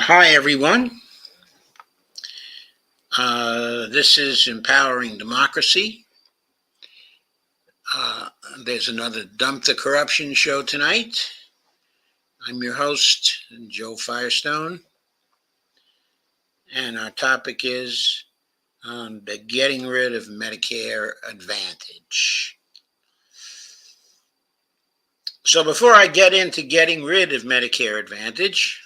Hi, everyone. This is Empowering Democracy. There's another Dump the Corruption show tonight. I'm your host, Joe Firestone, and our topic is the getting rid of Medicare Advantage. So before I get into getting rid of Medicare Advantage,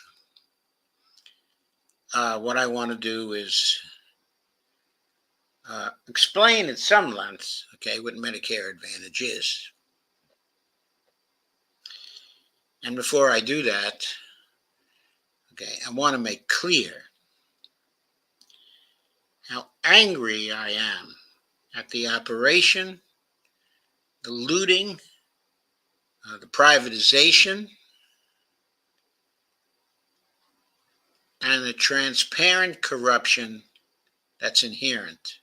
what I want to do is explain at some length, what Medicare Advantage is. And before I do that, I want to make clear how angry I am at the operation, the looting, the privatization, and the transparent corruption that's inherent,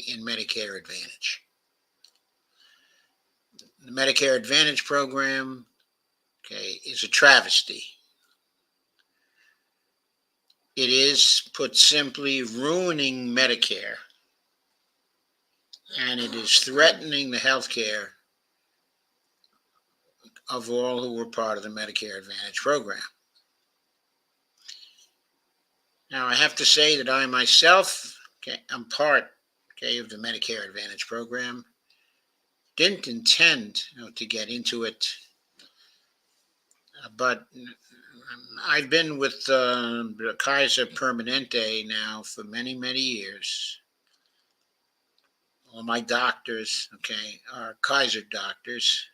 in Medicare Advantage. The Medicare Advantage program, is a travesty. It is, put simply, ruining Medicare, and it is threatening the health care of all who were part of the Medicare Advantage program. Now, I have to say that I myself, I'm part, of the Medicare Advantage program. Didn't intend, to get into it, but I've been with Kaiser Permanente now for many, many years. All my doctors, are Kaiser doctors,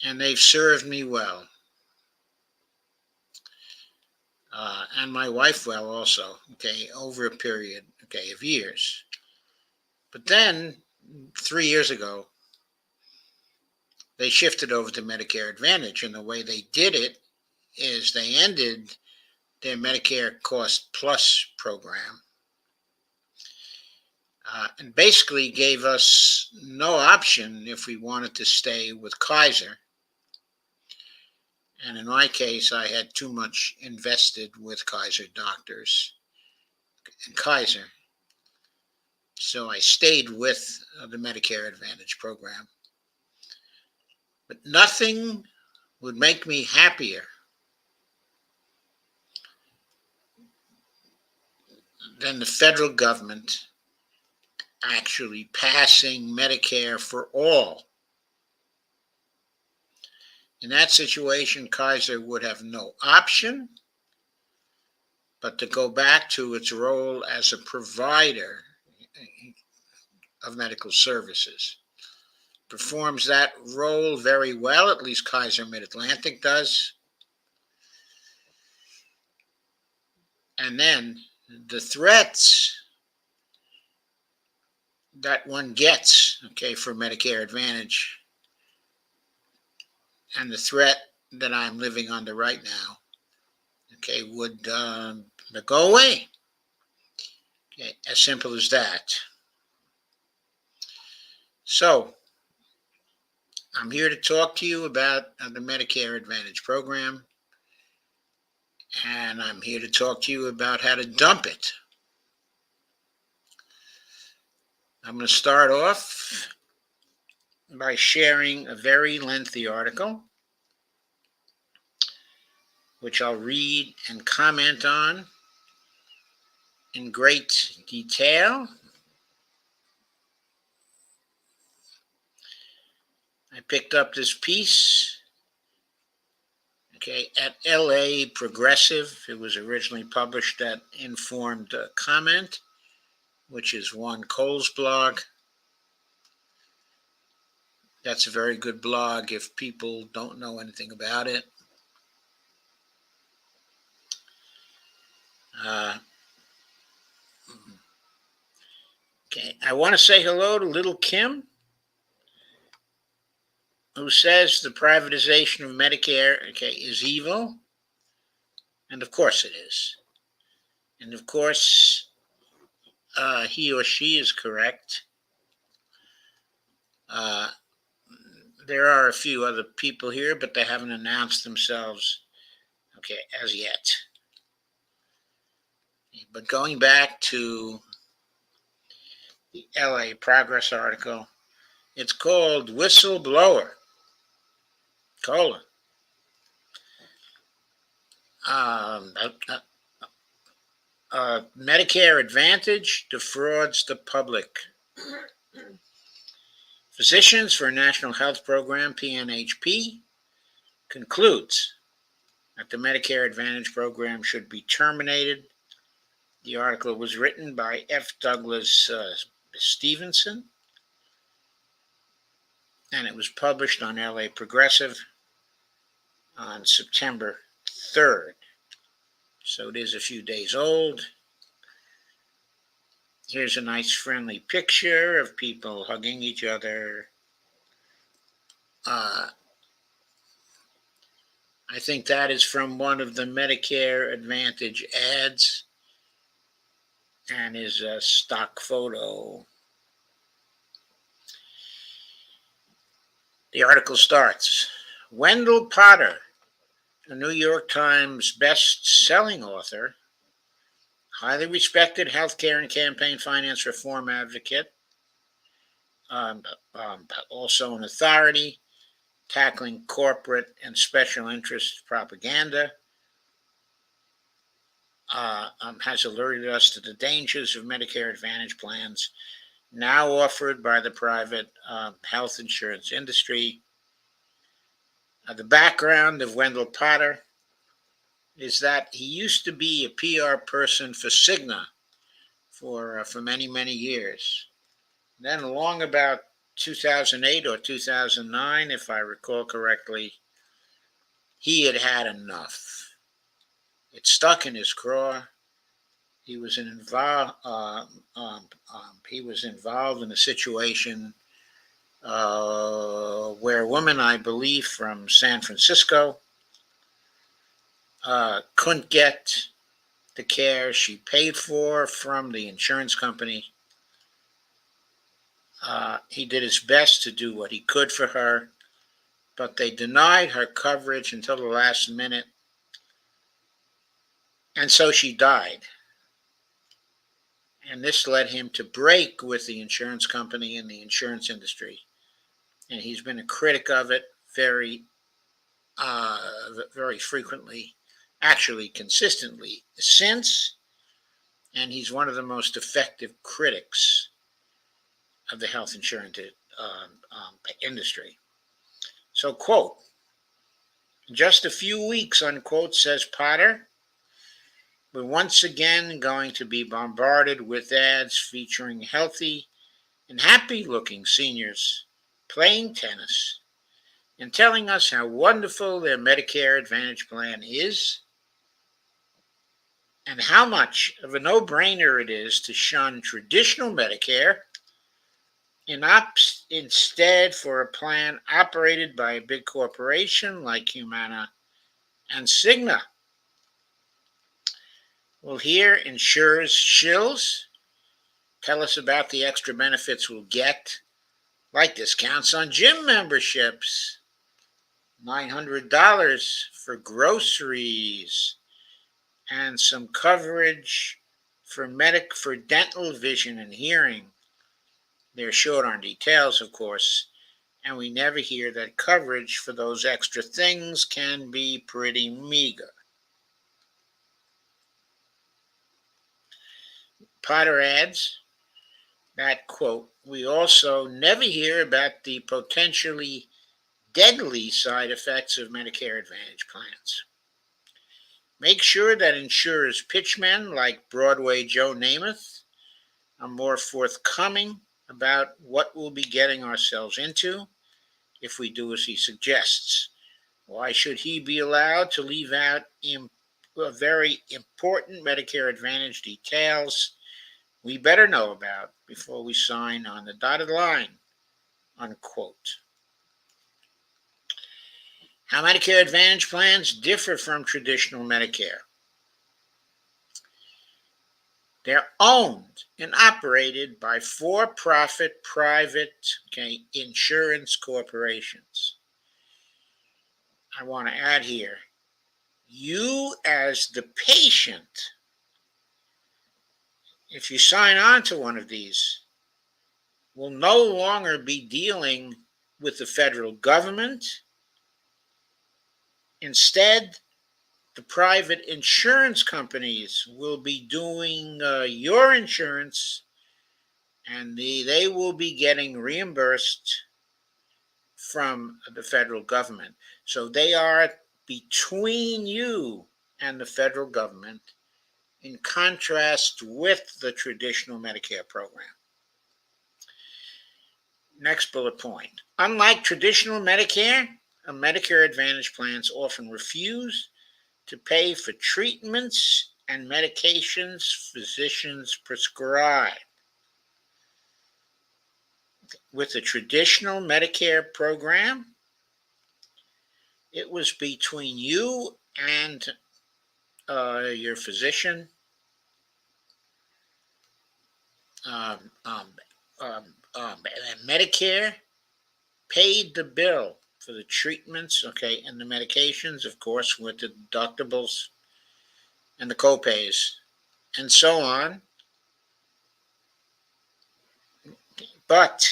and they've served me well. And my wife well also, over a period, of years. But then, 3 years ago, they shifted over to Medicare Advantage, and the way they did it is they ended their Medicare Cost Plus program and basically gave us no option if we wanted to stay with Kaiser. And in my case, I had too much invested with Kaiser doctors and Kaiser. So I stayed with the Medicare Advantage program. But nothing would make me happier than the federal government actually passing Medicare for all. In that situation, Kaiser would have no option but to go back to its role as a provider of medical services. Performs that role very well, at least Kaiser Mid-Atlantic does. And then the threats that one gets, for Medicare Advantage, and the threat that I'm living under right now, would go away. As simple as that. So, I'm here to talk to you about the Medicare Advantage program, and I'm here to talk to you about how to dump it. I'm going to start off by sharing a very lengthy article, which I'll read and comment on in great detail. I picked up this piece, at LA Progressive. It was originally published at Informed Comment, which is one Cole's blog. That's a very good blog if people don't know anything about it. Okay, I want to say hello to Little Kim, who says the privatization of Medicare, is evil. And of course it is. And of course, he or she is correct. There are a few other people here, but they haven't announced themselves, as yet. But going back to the LA Progress article, it's called Whistleblower, colon. Medicare Advantage defrauds the public. Physicians for a National Health Program, PNHP, concludes that the Medicare Advantage program should be terminated. The article was written by F. Douglas Stevenson, and it was published on LA Progressive on September 3rd. So it is a few days old. Here's a nice friendly picture of people hugging each other. I think that is from one of the Medicare Advantage ads and is a stock photo. The article starts, Wendell Potter, a New York Times best-selling author, highly respected healthcare and campaign finance reform advocate, also an authority tackling corporate and special interest propaganda, has alerted us to the dangers of Medicare Advantage plans now offered by the private health insurance industry. The background of Wendell Potter is that he used to be a PR person for Cigna for many, many years. Then along about 2008 or 2009, if I recall correctly, he had had enough. It stuck in his craw. He was involved in a situation where a woman, I believe, from San Francisco couldn't get the care she paid for from the insurance company. He did his best to do what he could for her, but they denied her coverage until the last minute, and so she died. And this led him to break with the insurance company and the insurance industry. And he's been a critic of it very frequently, actually consistently since. And he's one of the most effective critics of the health insurance industry. So, quote, in just a few weeks, unquote, says Potter, we're once again going to be bombarded with ads featuring healthy and happy-looking seniors playing tennis and telling us how wonderful their Medicare Advantage plan is and how much of a no-brainer it is to shun traditional Medicare and opt instead for a plan operated by a big corporation like Humana and Cigna. We'll hear insurers' shills tell us about the extra benefits we'll get, like discounts on gym memberships, $900 for groceries, and some coverage for dental, vision, and hearing. They're short on details, of course, and we never hear that coverage for those extra things can be pretty meager. Potter adds that, quote, we also never hear about the potentially deadly side effects of Medicare Advantage plans. Make sure that insurers pitchmen like Broadway Joe Namath are more forthcoming about what we'll be getting ourselves into if we do as he suggests. Why should he be allowed to leave out very important Medicare Advantage details we better know about before we sign on the dotted line? Unquote. How Medicare Advantage plans differ from traditional Medicare. They're owned and operated by for-profit private insurance corporations. I want to add here, you as the patient, if you sign on to one of these, will no longer be dealing with the federal government. Instead, the private insurance companies will be doing your insurance, and they will be getting reimbursed from the federal government. So they are between you and the federal government, in contrast with the traditional Medicare program. Next bullet point. Unlike traditional Medicare, Medicare Advantage plans often refuse to pay for treatments and medications physicians prescribe. With the traditional Medicare program, it was between you and your physician. Um, um, Medicare paid the bill for the treatments, and the medications, of course, with the deductibles and the copays and so on. But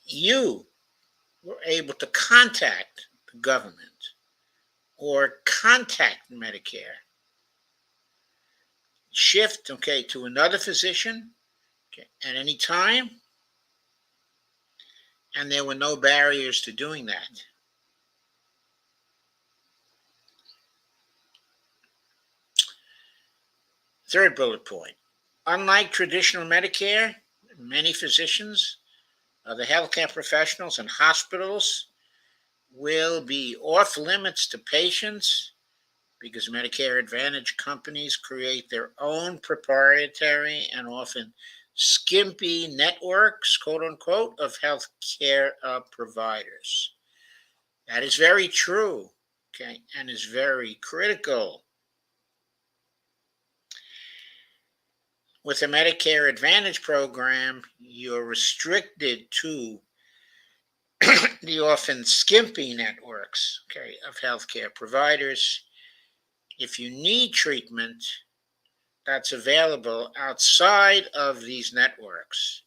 you were able to contact the government or contact Medicare, shift, to another physician, at any time, and there were no barriers to doing that. Third bullet point. Unlike traditional Medicare, many physicians, the healthcare professionals, and hospitals will be off limits to patients because Medicare Advantage companies create their own proprietary and often skimpy networks, quote unquote, of healthcare providers. That is very true, and is very critical. With the Medicare Advantage program, you're restricted to the often skimpy networks, of healthcare providers. If you need treatment that's available outside of these networks,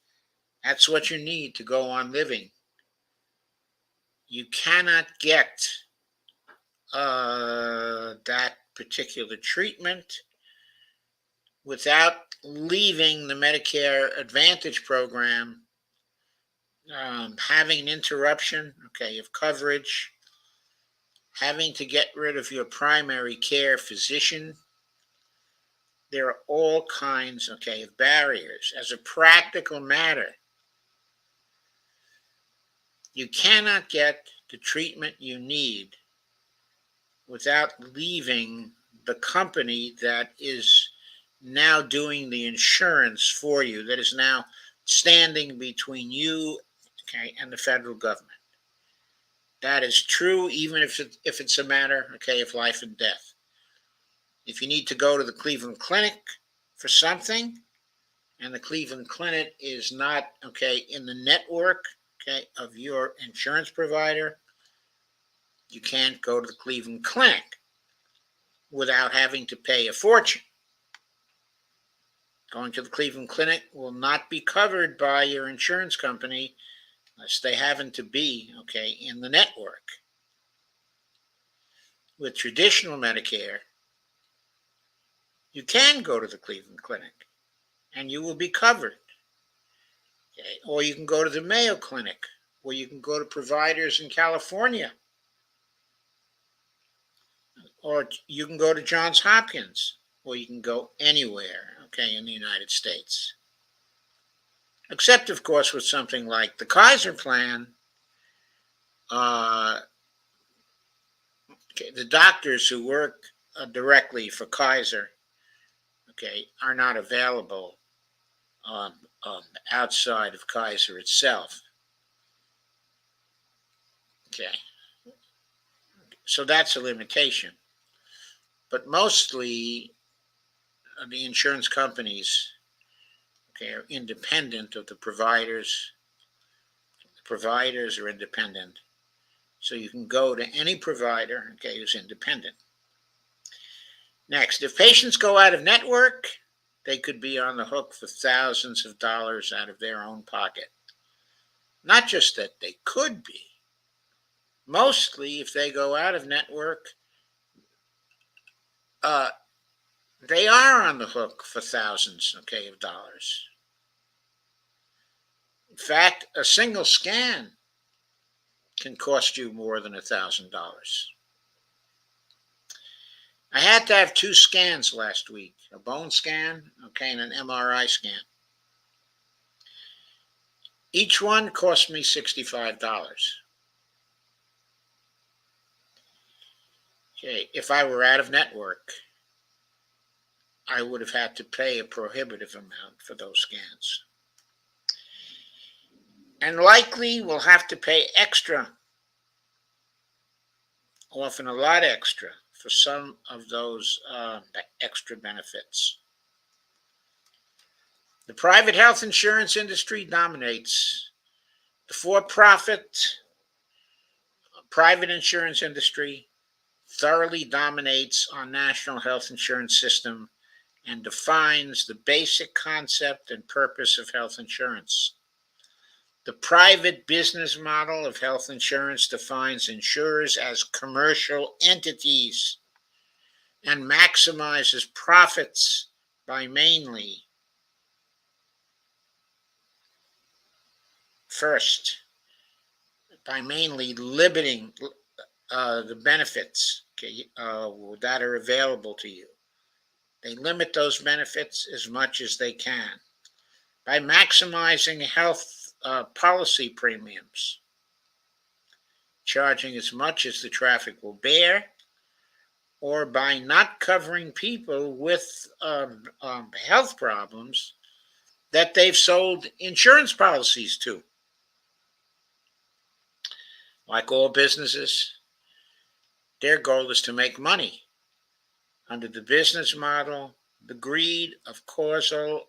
that's what you need to go on living. You cannot get that particular treatment without leaving the Medicare Advantage program, having an interruption, of coverage, having to get rid of your primary care physician. There are all kinds, of barriers. As a practical matter, you cannot get the treatment you need without leaving the company that is now doing the insurance for you, that is now standing between you, and the federal government. That is true even if it's a matter, of life and death. If you need to go to the Cleveland Clinic for something, and the Cleveland Clinic is not, in the network, of your insurance provider, you can't go to the Cleveland Clinic without having to pay a fortune. Going to the Cleveland Clinic will not be covered by your insurance company unless they happen to be, in the network. With traditional Medicare, you can go to the Cleveland Clinic and you will be covered. Or you can go to the Mayo Clinic, or you can go to providers in California. or you can go to Johns Hopkins, or you can go anywhere, okay, in the United States. Except, of course, with something like the Kaiser plan, uh, okay, the doctors who work directly for Kaiser, okay, are not available um, um, outside of Kaiser itself. Okay, so that's a limitation. But mostly, the insurance companies, okay, are independent of the providers. The providers are independent, so you can go to any provider, okay, who's independent. Next, if patients go out of network, they could be on the hook for thousands of dollars out of their own pocket. Not just that they could be. Mostly, if they go out of network, uh, they are on the hook for thousands, okay, of dollars. In fact, a single scan can cost you more than $1,000. I had to have 2 scans last week, a bone scan, okay, and an MRI scan. Each one cost me $65. Okay, if I were out of network, I would have had to pay a prohibitive amount for those scans. And likely will have to pay extra, often a lot extra, for some of those extra benefits. The private health insurance industry dominates. The for-profit private insurance industry thoroughly dominates our national health insurance system and defines the basic concept and purpose of health insurance. The private business model of health insurance defines insurers as commercial entities and maximizes profits by mainly, first, limiting the benefits, okay, that are available to you. They limit those benefits as much as they can by maximizing health policy premiums, charging as much as the traffic will bear, or by not covering people with health problems that they've sold insurance policies to. Like all businesses, their goal is to make money. Under the business model, the greed of causal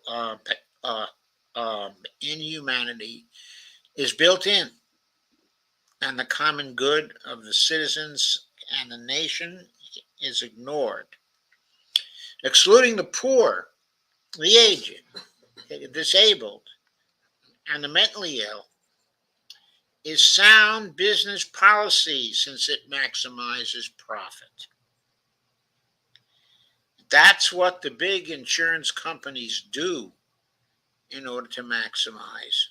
inhumanity is built in, and the common good of the citizens and the nation is ignored. Excluding the poor, the aged, the disabled, and the mentally ill is sound business policy since it maximizes profit. That's what the big insurance companies do in order to maximize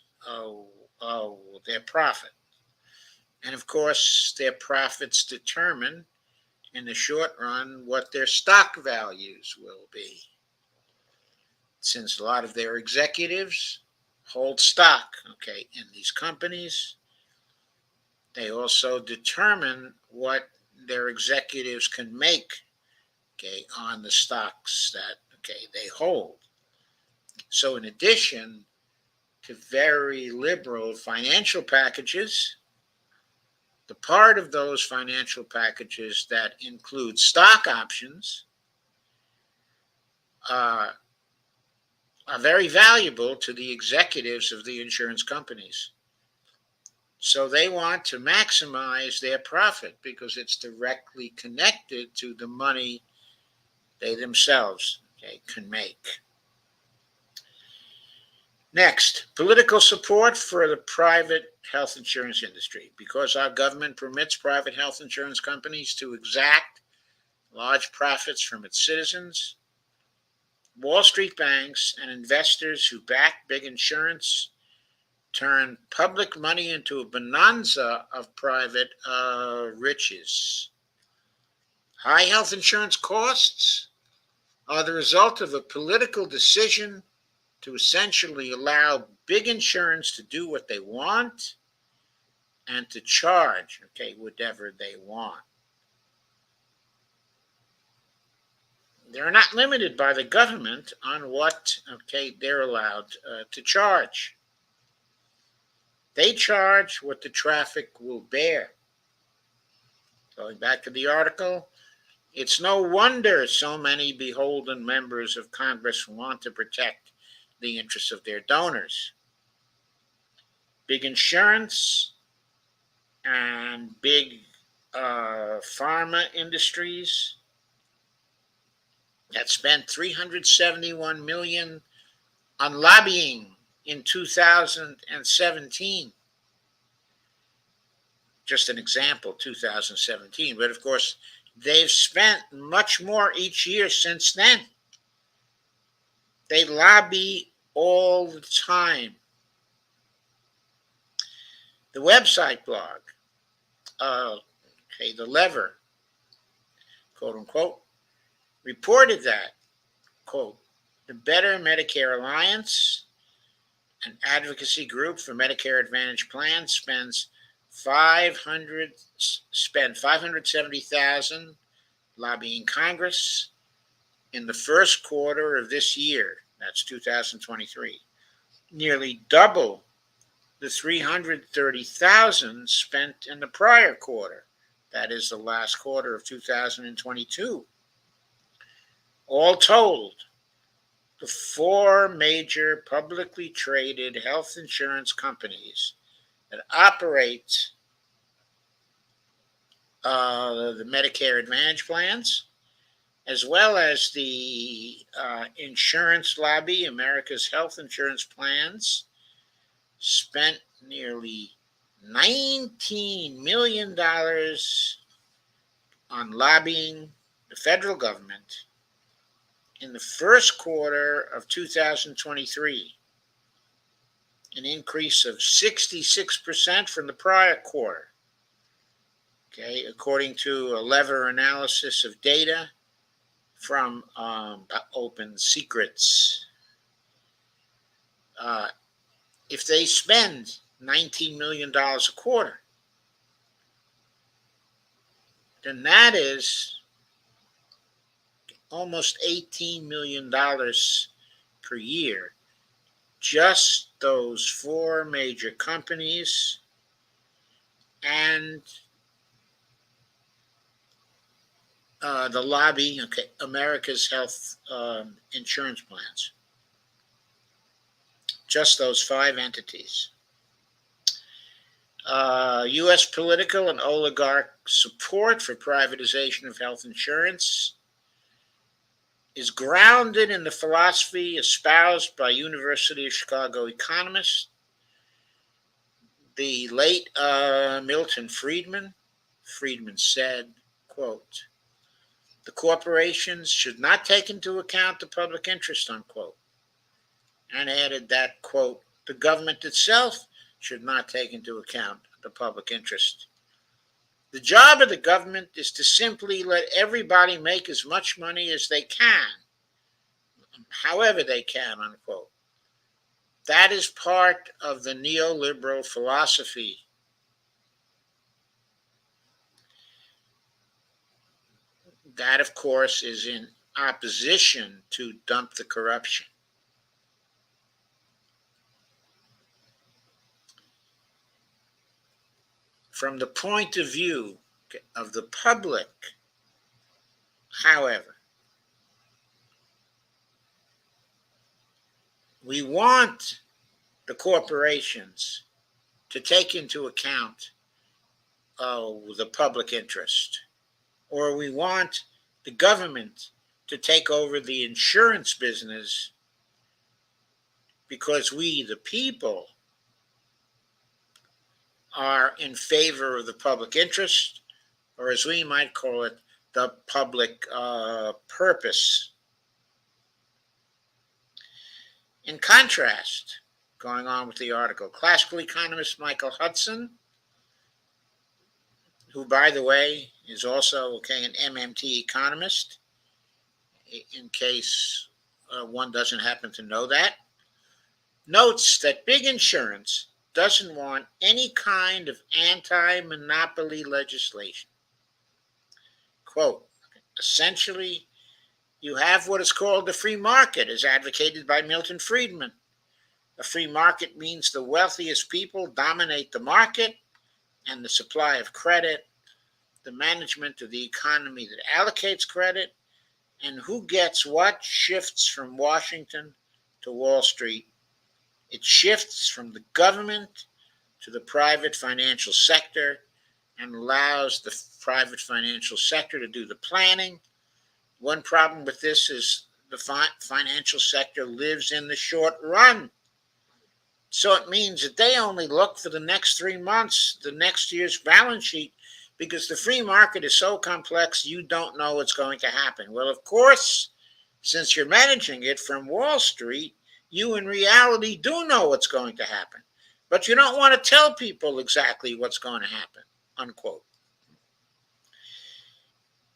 their profit. And of course, their profits determine in the short run what their stock values will be. Since a lot of their executives hold stock, okay, in these companies, they also determine what their executives can make, okay, on the stocks that, okay, they hold. So in addition to very liberal financial packages, the part of those financial packages that include stock options are very valuable to the executives of the insurance companies. So they want to maximize their profit because it's directly connected to the money they themselves, okay, can make. Next, political support for the private health insurance industry. Because our government permits private health insurance companies to exact large profits from its citizens, Wall Street banks and investors who back big insurance turn public money into a bonanza of private riches. High health insurance costs are the result of a political decision to essentially allow big insurance to do what they want and to charge, whatever they want. They're not limited by the government on what, they're allowed to charge. They charge what the traffic will bear. Going back to the article, it's no wonder so many beholden members of Congress want to protect the interests of their donors. Big insurance and big pharma industries that spent $371 million on lobbying in 2017. Just an example, 2017. But of course, they've spent much more each year since then. They lobby all the time. The website blog, The Lever, quote unquote, reported that, quote, the Better Medicare Alliance, an advocacy group for Medicare Advantage plans, spent $570,000 lobbying Congress in the first quarter of this year. That's 2023. Nearly double the $330,000 spent in the prior quarter. That is the last quarter of 2022. All told, the four major publicly traded health insurance companies that operate the Medicare Advantage plans, as well as the insurance lobby, America's Health Insurance Plans, spent nearly $19 million on lobbying the federal government in the first quarter of 2023, an increase of 66% from the prior quarter. According to a Lever analysis of data from Open Secrets. If they spend $19 million a quarter, then that is almost $18 million per year. Just those four major companies and the lobby, America's Health Insurance Plans. Just those five entities. U.S. political and oligarch support for privatization of health insurance is grounded in the philosophy espoused by University of Chicago economist, the late Milton Friedman. Friedman said, quote, the corporations should not take into account the public interest, unquote, and added that, quote, the government itself should not take into account the public interest. The job of the government is to simply let everybody make as much money as they can, however they can, unquote. That is part of the neoliberal philosophy. That, of course, is in opposition to dump the corruption. From the point of view of the public, however, we want the corporations to take into account the public interest, or we want the government to take over the insurance business because we, the people, are in favor of the public interest, or as we might call it, the public purpose. In contrast, going on with the article, classical economist Michael Hudson, who, by the way, is also an MMT economist, in case one doesn't happen to know that, notes that big insurance doesn't want any kind of anti-monopoly legislation. Quote, essentially, you have what is called the free market, as advocated by Milton Friedman. A free market means the wealthiest people dominate the market and the supply of credit, the management of the economy that allocates credit, and who gets what shifts from Washington to Wall Street. It shifts from the government to the private financial sector and allows the private financial sector to do the planning. One problem with this is the financial sector lives in the short run. So it means that they only look for the next 3 months, the next year's balance sheet, because the free market is so complex, you don't know what's going to happen. Well, of course, since you're managing it from Wall Street, you in reality do know what's going to happen. But you don't want to tell people exactly what's going to happen, unquote.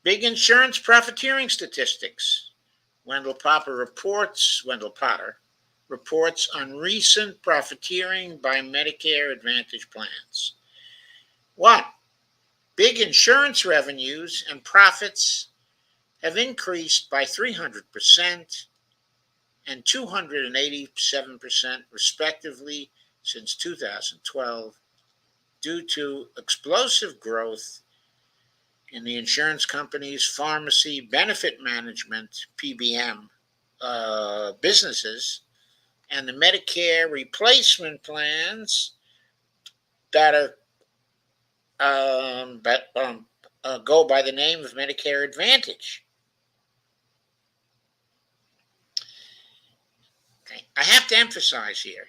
Big insurance profiteering statistics. Wendell Potter reports on recent profiteering by Medicare Advantage plans. 1. Big insurance revenues and profits have increased by 300% and 287% respectively since 2012 due to explosive growth in the insurance company's pharmacy benefit management (PBM) businesses and the Medicare replacement plans that go by the name of Medicare Advantage. Okay. I have to emphasize here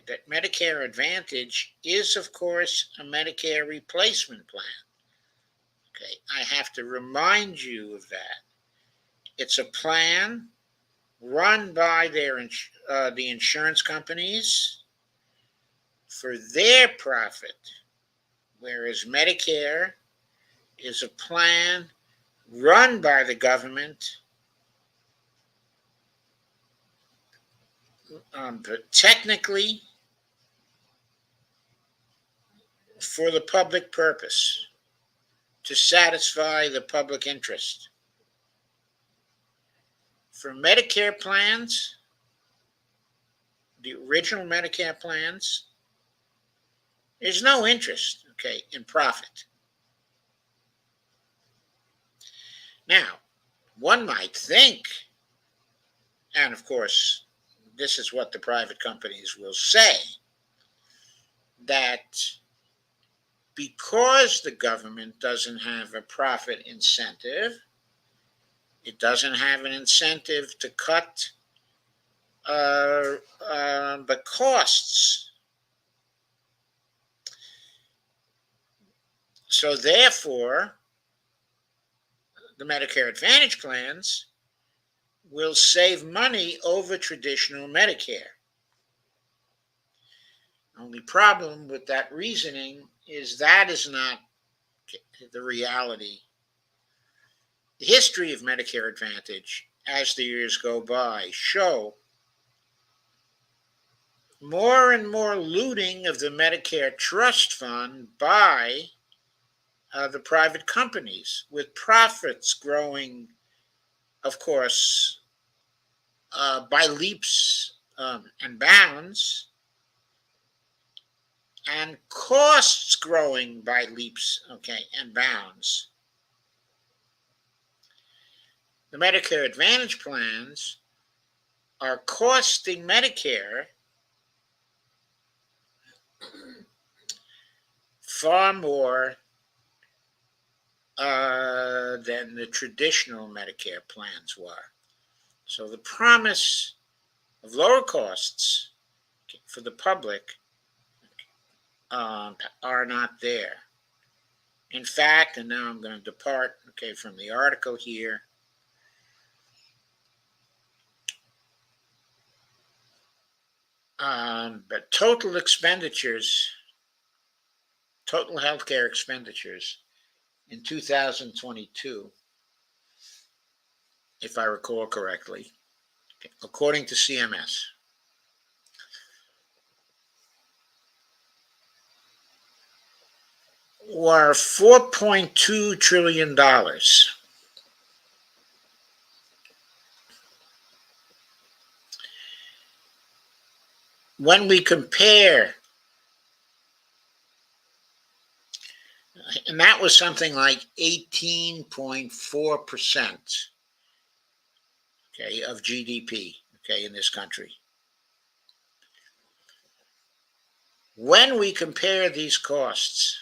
that Medicare Advantage is, of course, a Medicare replacement plan. Okay, I have to remind you of that. It's a plan run by the insurance companies for their profit, whereas Medicare is a plan run by the government, but technically for the public purpose, to satisfy the public interest. For Medicare plans, the original Medicare plans, there's no interest, in profit. Now, one might think, and of course, this is what the private companies will say, that because the government doesn't have a profit incentive, it doesn't have an incentive to cut the costs. So therefore, the Medicare Advantage plans will save money over traditional Medicare. Only problem with that reasoning is that is not the reality. The history of Medicare Advantage, as the years go by, show more and more looting of the Medicare trust fund by the private companies, with profits growing, of course, by leaps and bounds, and costs growing by leaps, and bounds. The Medicare Advantage plans are costing Medicare far more than the traditional Medicare plans were. So the promise of lower costs for the public are not there. In fact, and now I'm going to depart from the article here, but total healthcare expenditures in 2022, if I recall correctly, according to CMS, were $4.2 trillion. When we compare, and that was something like 18.4%, okay, of GDP, okay, in this country. When we compare these costs,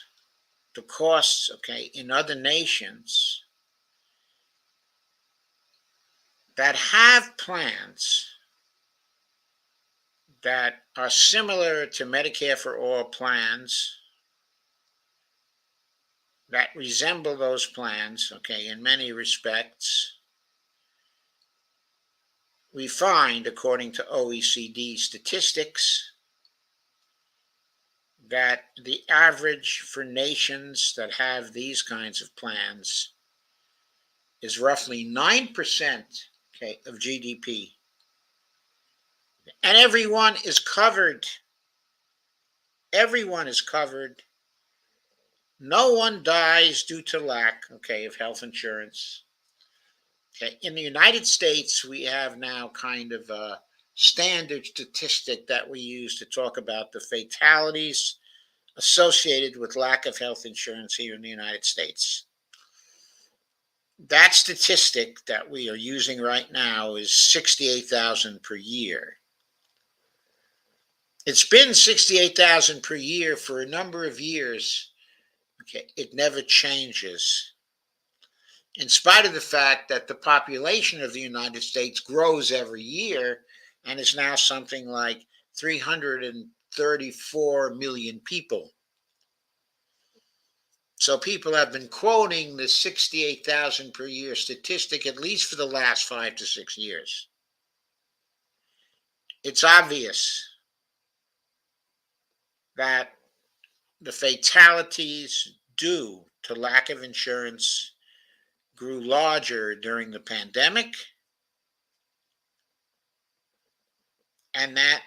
the costs, okay, in other nations that have plans that are similar to Medicare for all plans, that resemble those plans, okay, in many respects, we find, according to OECD statistics, that the average for nations that have these kinds of plans is roughly 9%, okay, of GDP. And everyone is covered. Everyone is covered. No one dies due to lack, okay, of health insurance. Okay. In the United States, we have now kind of a standard statistic that we use to talk about the fatalities associated with lack of health insurance here in the United States. That statistic that we are using right now is 68,000 per year. It's been 68,000 per year for a number of years. Okay, it never changes. In spite of the fact that the population of the United States grows every year and is now something like 334 million people. So people have been quoting the 68,000 per year statistic at least for the last 5 to 6 years. It's obvious that the fatalities due to lack of insurance grew larger during the pandemic, and that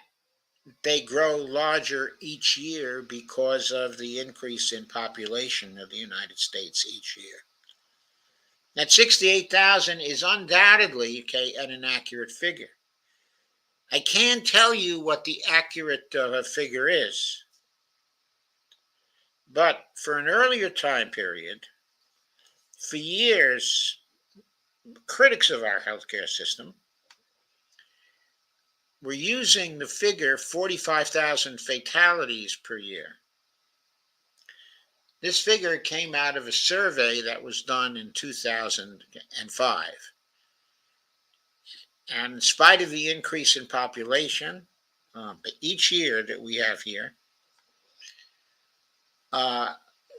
they grow larger each year because of the increase in population of the United States each year. That 68,000 is undoubtedly, okay, an inaccurate figure. I can tell you what the accurate figure is, but for an earlier time period, for years, critics of our healthcare system were using the figure 45,000 fatalities per year. This figure came out of a survey that was done in 2005. And in spite of the increase in population, each year that we have here,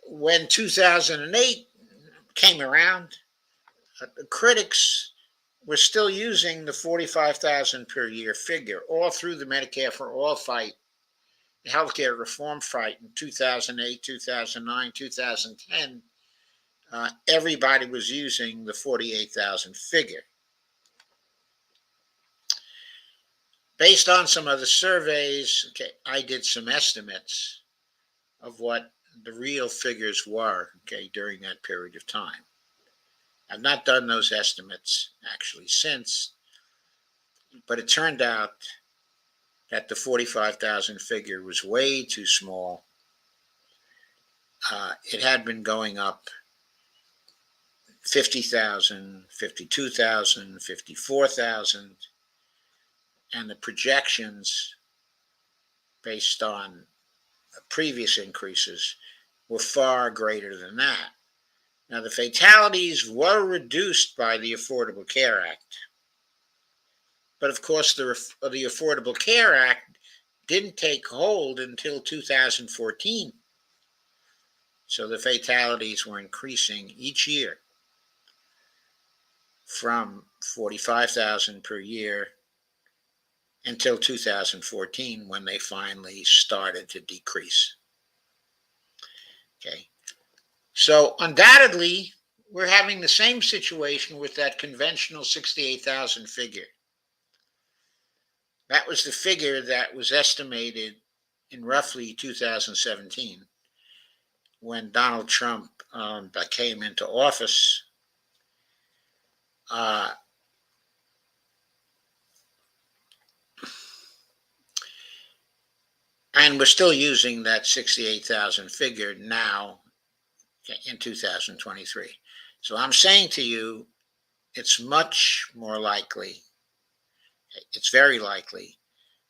when 2008 came around, critics were still using the 45,000 per year figure all through the Medicare for all fight, the healthcare reform fight in 2008, 2009, 2010. Everybody was using the 48,000 figure. Based on some other surveys, okay, I did some estimates of what the real figures were, okay, during that period of time. I've not done those estimates actually since, but it turned out that the 45,000 figure was way too small. It had been going up 50,000, 52,000, 54,000, and the projections based on previous increases were far greater than that. Now, the fatalities were reduced by the Affordable Care Act. But of course, the Affordable Care Act didn't take hold until 2014. So the fatalities were increasing each year from 45,000 per year until 2014, when they finally started to decrease. Okay. So undoubtedly, we're having the same situation with that conventional 68,000 figure. That was the figure that was estimated in roughly 2017 when Donald Trump came into office. Uh, and we're still using that 68,000 figure now in 2023. So I'm saying to you, it's much more likely, it's very likely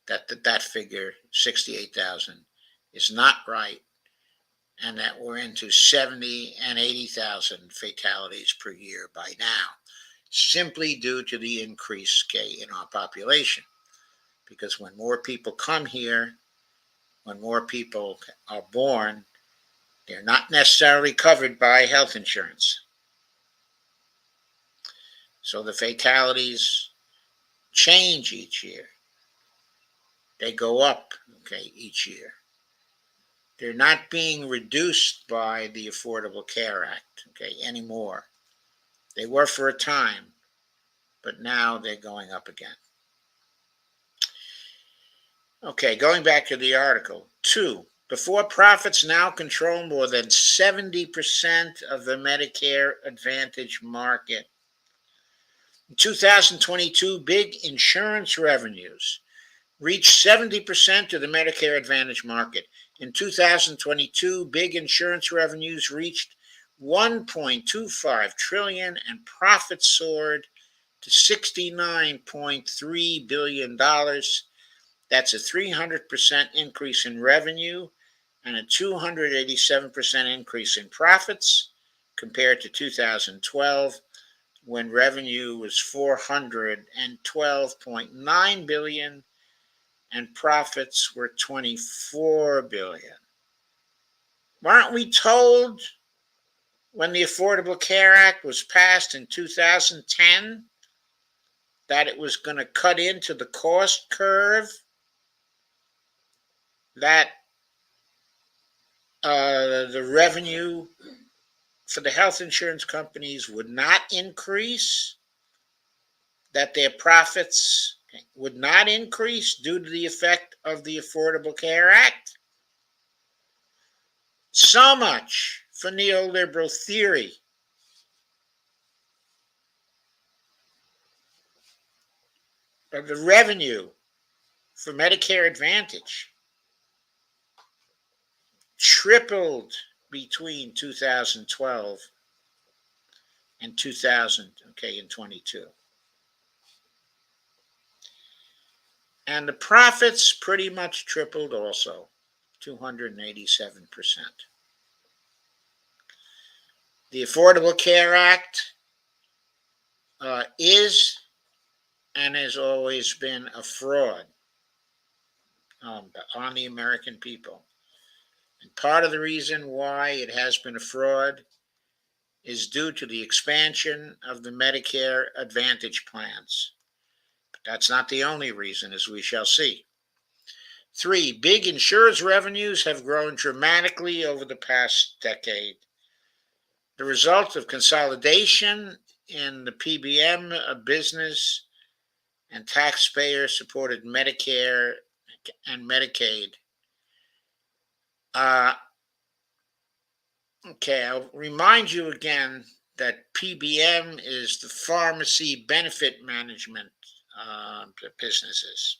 that figure, 68,000, is not right, and that we're into 70 and 80,000 fatalities per year by now, simply due to the increase in our population. Because when more people come here, when more people are born, they're not necessarily covered by health insurance. So the fatalities change each year. They go up, each year. They're not being reduced by the Affordable Care Act, anymore. They were for a time, but now they're going up again. Okay, going back to the article. 2, the for-profits now control more than 70% of the Medicare Advantage market. In 2022, big insurance revenues reached 70% of the Medicare Advantage market. In 2022, big insurance revenues reached $1.25 trillion and profits soared to $69.3 billion. That's a 300% increase in revenue and a 287% increase in profits compared to 2012, when revenue was $412.9 billion and profits were $24 billion. Weren't we told when the Affordable Care Act was passed in 2010 that it was going to cut into the cost curve, that the revenue for the health insurance companies would not increase, that their profits would not increase due to the effect of the Affordable Care Act? So much for neoliberal theory. Of the revenue for Medicare Advantage tripled between 2012 and 2022. And the profits pretty much tripled also, 287%. The Affordable Care Act is and has always been a fraud on the American people. And part of the reason why it has been a fraud is due to the expansion of the Medicare Advantage plans. But that's not the only reason, as we shall see. 3, big insurance revenues have grown dramatically over the past decade. The result of consolidation in the PBM business and taxpayer-supported Medicare and Medicaid. I'll remind you again that PBM is the pharmacy benefit management businesses.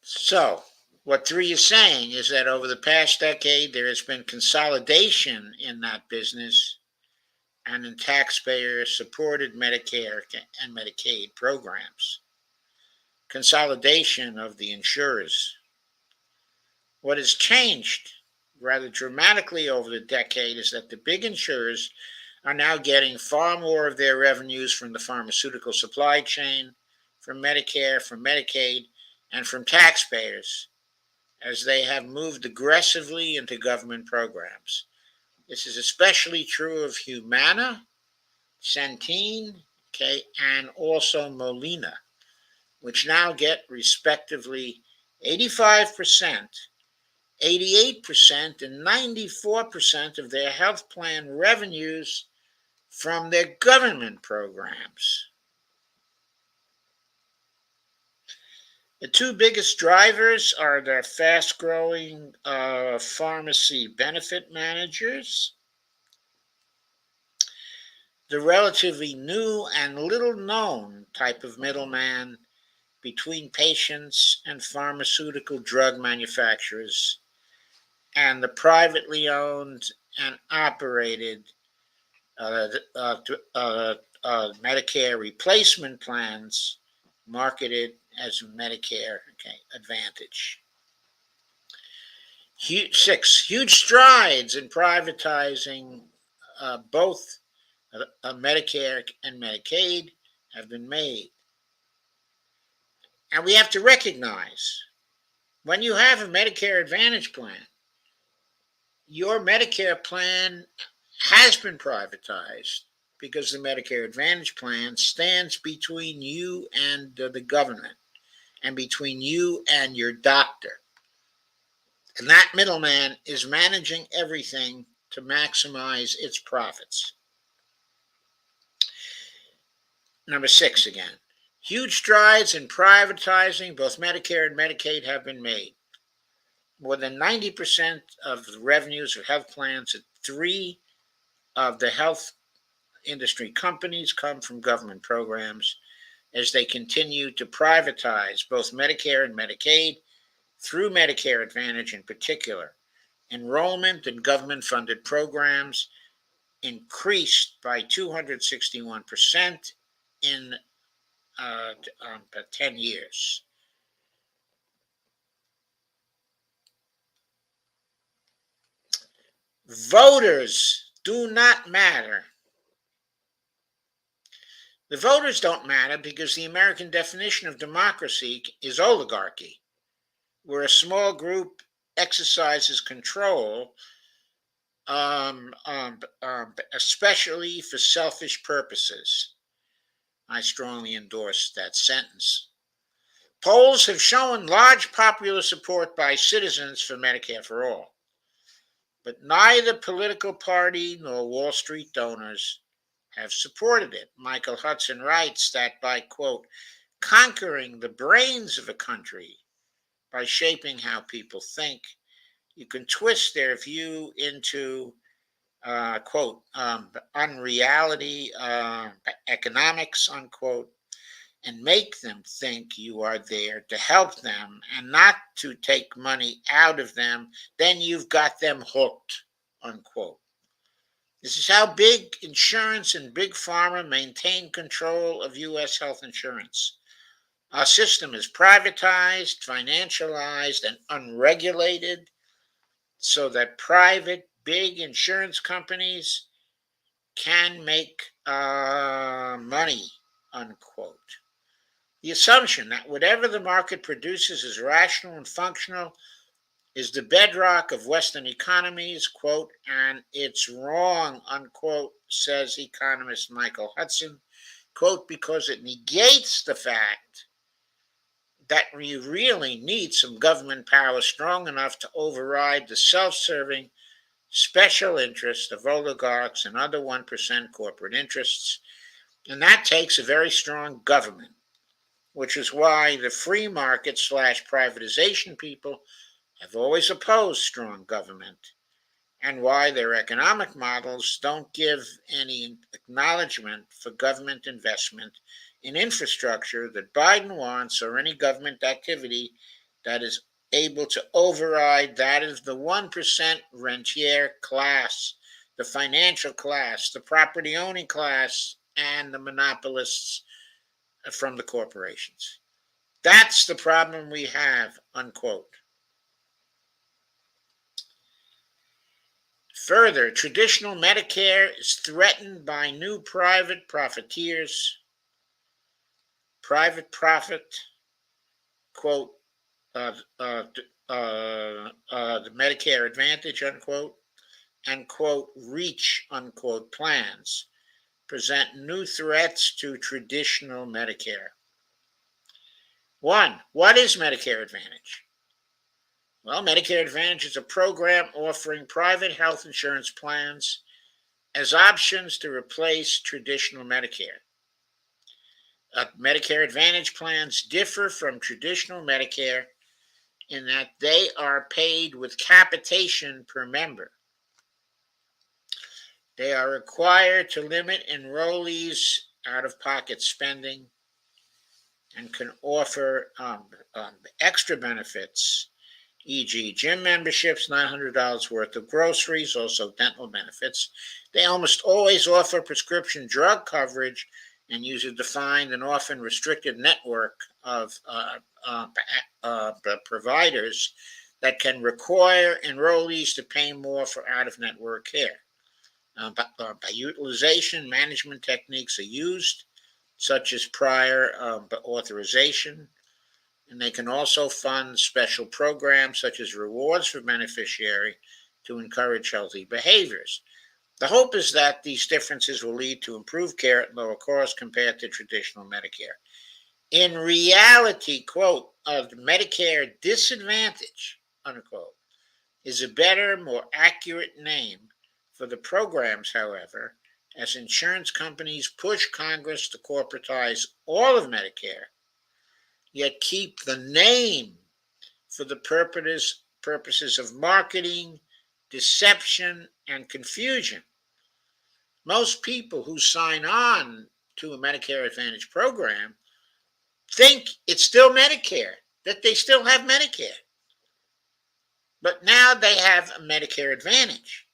So, what 3 is saying is that over the past decade, there has been consolidation in that business and in taxpayer-supported Medicare and Medicaid programs. Consolidation of the insurers. What has changed rather dramatically over the decade is that the big insurers are now getting far more of their revenues from the pharmaceutical supply chain, from Medicare, from Medicaid, and from taxpayers, as they have moved aggressively into government programs. This is especially true of Humana, Centene, and also Molina, which now get respectively 85%, 88% and 94% of their health plan revenues from their government programs. The two biggest drivers are the fast-growing pharmacy benefit managers, the relatively new and little-known type of middleman between patients and pharmaceutical drug manufacturers, and the privately owned and operated Medicare replacement plans marketed as Medicare Advantage. Huge strides in privatizing both Medicare and Medicaid have been made. And we have to recognize, when you have a Medicare Advantage plan, your Medicare plan has been privatized because the Medicare Advantage plan stands between you and the government and between you and your doctor. And that middleman is managing everything to maximize its profits. Number 6 again. Huge strides in privatizing both Medicare and Medicaid have been made. More than 90% of the revenues of health plans at 3 of the health industry companies come from government programs as they continue to privatize both Medicare and Medicaid through Medicare Advantage in particular. Enrollment in government-funded programs increased by 261% in 10 years. Voters do not matter. The voters don't matter because the American definition of democracy is oligarchy, where a small group exercises control, especially for selfish purposes. I strongly endorse that sentence. Polls have shown large popular support by citizens for Medicare for All, but neither political party nor Wall Street donors have supported it. Michael Hudson writes that by, quote, conquering the brains of a country by shaping how people think, you can twist their view into, quote, unreality economics, unquote, and make them think you are there to help them and not to take money out of them. Then you've got them hooked, unquote. This is how big insurance and big pharma maintain control of U.S. health insurance. Our system is privatized, financialized, and unregulated so that private big insurance companies can make money, unquote. The assumption that whatever the market produces is rational and functional is the bedrock of Western economies, quote, and it's wrong, unquote, says economist Michael Hudson, quote, because it negates the fact that we really need some government power strong enough to override the self-serving special interest of oligarchs and other 1% corporate interests, and that takes a very strong government, which is why the free market / privatization people have always opposed strong government, and why their economic models don't give any acknowledgement for government investment in infrastructure that Biden wants or any government activity that is able to override that of the 1% rentier class, the financial class, the property owning class, and the monopolists from the corporations. That's the problem we have, unquote. Further, traditional Medicare is threatened by new private profiteers, private profit, quote, the Medicare Advantage, unquote, and, quote, reach, unquote, plans present new threats to traditional Medicare. 1. What is Medicare Advantage? Well, Medicare Advantage is a program offering private health insurance plans as options to replace traditional Medicare. Medicare Advantage plans differ from traditional Medicare in that they are paid with capitation per member. They are required to limit enrollees' out of pocket spending and can offer extra benefits, e.g., gym memberships, $900 worth of groceries, also dental benefits. They almost always offer prescription drug coverage and use a defined and often restricted network of providers that can require enrollees to pay more for out of network care. By utilization, management techniques are used, such as prior authorization, and they can also fund special programs such as rewards for beneficiary to encourage healthy behaviors. The hope is that these differences will lead to improved care at lower cost compared to traditional Medicare. In reality, quote, of Medicare disadvantage, unquote, is a better, more accurate name for the programs, however, as insurance companies push Congress to corporatize all of Medicare, yet keep the name for the purposes of marketing, deception, and confusion. Most people who sign on to a Medicare Advantage program think it's still Medicare, that they still have Medicare. But now they have a Medicare Advantage.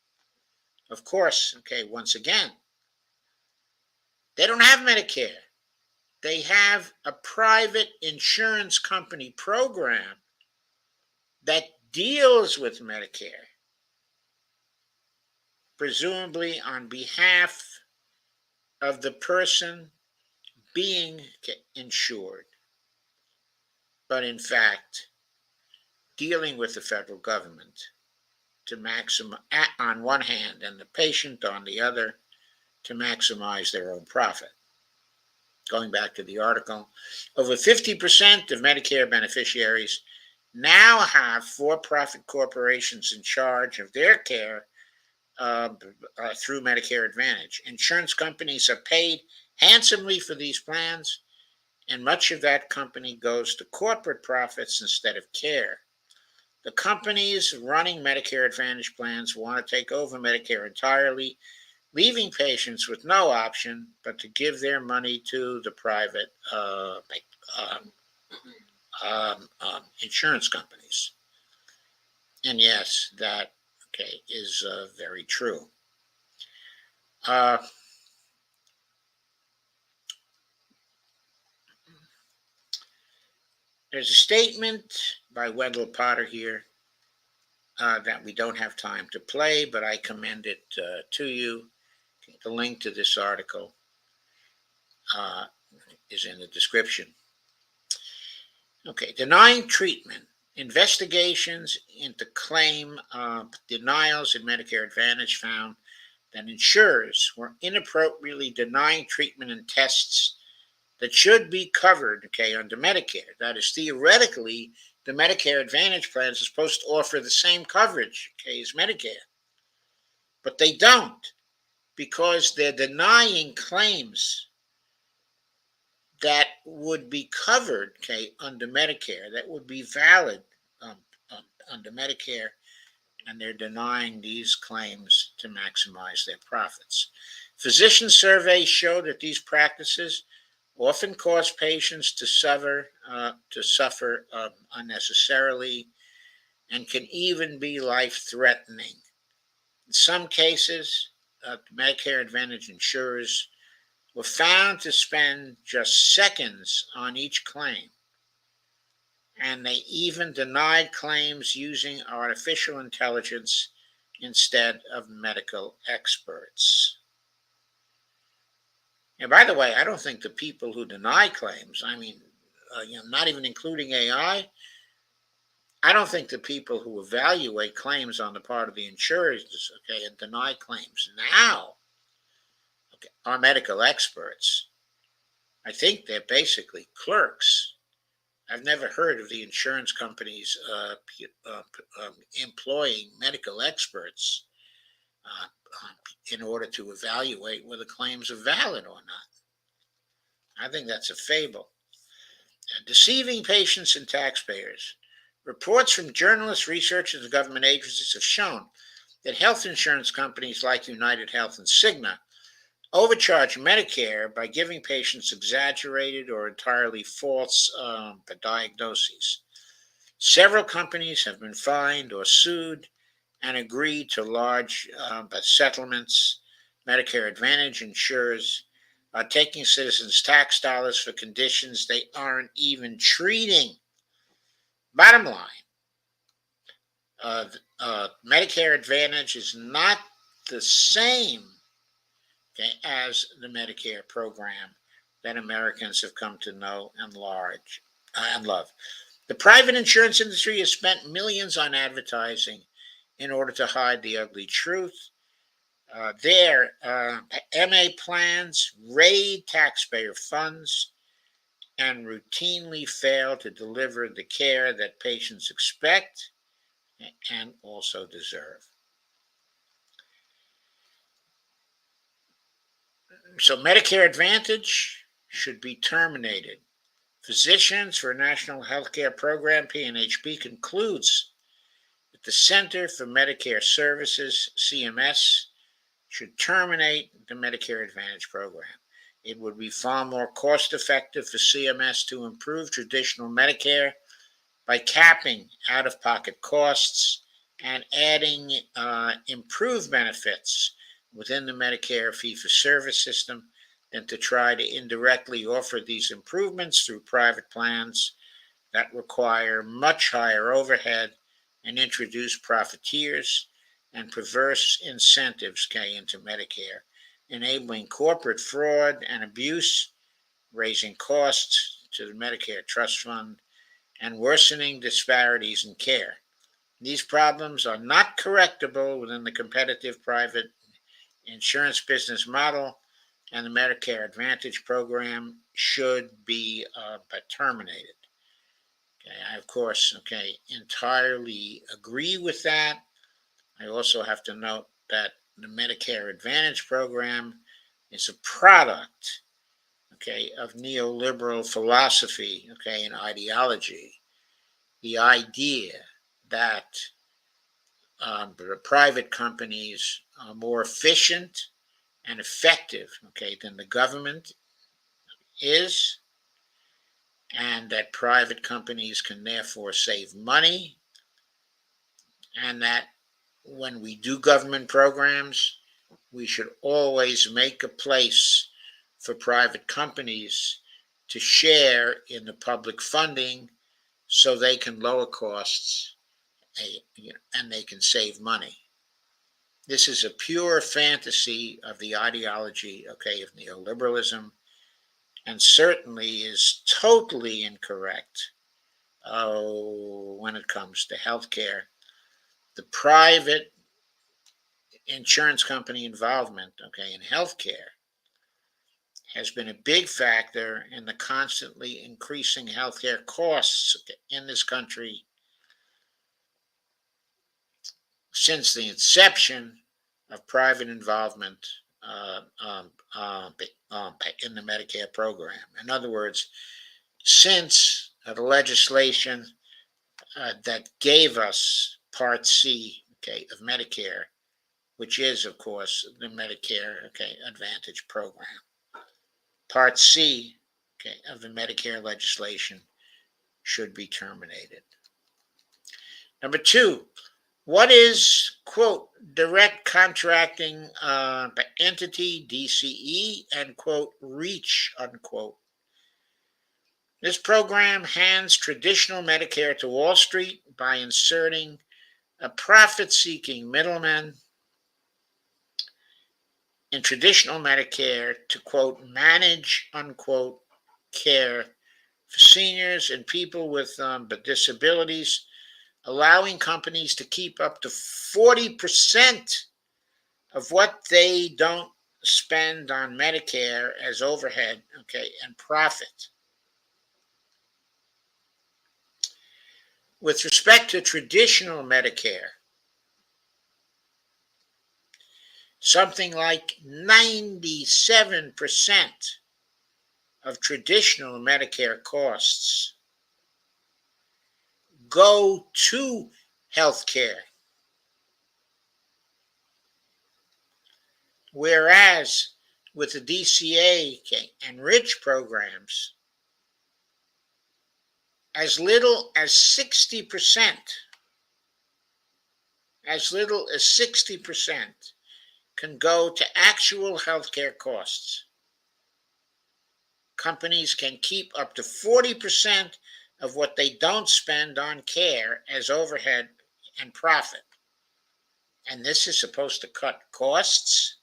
Of course, okay, once again, they don't have Medicare. They have a private insurance company program that deals with Medicare, presumably on behalf of the person being insured, but in fact, dealing with the federal government to maximize, on one hand, and the patient on the other, to maximize their own profit. Going back to the article, over 50% of Medicare beneficiaries now have for-profit corporations in charge of their care through Medicare Advantage. Insurance companies are paid handsomely for these plans, and much of that company goes to corporate profits instead of care. The companies running Medicare Advantage plans want to take over Medicare entirely, leaving patients with no option but to give their money to the private insurance companies. And yes, that is very true. There's a statement by Wendell Potter here that we don't have time to play, but I commend it to you. The link to this article is in the description. Okay, denying treatment. Investigations into claim denials in Medicare Advantage found that insurers were inappropriately denying treatment and tests that should be covered, under Medicare. That is, theoretically, the Medicare Advantage plans are supposed to offer the same coverage, as Medicare. But they don't, because they're denying claims that would be covered, under Medicare, that would be valid under Medicare, and they're denying these claims to maximize their profits. Physician surveys show that these practices often cause patients to suffer unnecessarily and can even be life-threatening. In some cases, Medicare Advantage insurers were found to spend just seconds on each claim, and they even denied claims using artificial intelligence instead of medical experts. And by the way, I don't think the people who deny claims, not even including AI, I don't think the people who evaluate claims on the part of the insurers, and deny claims now, are medical experts. I think they're basically clerks I've never heard of the insurance companies employing medical experts uh, in order to evaluate whether claims are valid or not. I think that's a fable. Deceiving patients and taxpayers. Reports from journalists, researchers, and government agencies have shown that health insurance companies like United Health and Cigna overcharge Medicare by giving patients exaggerated or entirely false diagnoses. Several companies have been fined or sued and agreed to large settlements. Medicare Advantage insurers are taking citizens' tax dollars for conditions they aren't even treating. Bottom line, Medicare Advantage is not the same, okay, as the Medicare program that Americans have come to know and love. The private insurance industry has spent millions on advertising in order to hide the ugly truth. Their MA plans raid taxpayer funds and routinely fail to deliver the care that patients expect and also deserve. So, Medicare Advantage should be terminated. Physicians for National Healthcare Program, PNHP, concludes that the Center for Medicare Services, CMS, should terminate the Medicare Advantage program. It would be far more cost effective for CMS to improve traditional Medicare by capping out of pocket costs and adding improved benefits within the Medicare fee for service system than to try to indirectly offer these improvements through private plans that require much higher overhead and introduce profiteers and perverse incentives into Medicare, enabling corporate fraud and abuse, raising costs to the Medicare Trust Fund, and worsening disparities in care. These problems are not correctable within the competitive private insurance business model, and the Medicare Advantage program should be terminated. Okay, I, of course, entirely agree with that. I also have to note that the Medicare Advantage program is a product, of neoliberal philosophy, and ideology. The idea that private companies are more efficient and effective, than the government is, and that private companies can therefore save money, and that when we do government programs, we should always make a place for private companies to share in the public funding so they can lower costs and they can save money. This is a pure fantasy of the ideology, of neoliberalism, and certainly is totally incorrect when it comes to healthcare. The private insurance company involvement, in healthcare has been a big factor in the constantly increasing healthcare costs in this country since the inception of private involvement in the Medicare program. In other words, since the legislation that gave us Part C, of Medicare, which is, of course, the Medicare Advantage program. Part C, of the Medicare legislation should be terminated. Number two, what is, quote, direct contracting entity, DCE, and, quote, REACH, unquote? This program hands traditional Medicare to Wall Street by inserting a profit-seeking middleman in traditional Medicare to, quote, manage, unquote, care for seniors and people with disabilities, allowing companies to keep up to 40% of what they don't spend on Medicare as overhead, and profit. With respect to traditional Medicare, something like 97% of traditional Medicare costs go to healthcare, whereas with the DCA and RICH programs, as little as 60%, can go to actual healthcare costs. Companies can keep up to 40% of what they don't spend on care as overhead and profit. And this is supposed to cut costs?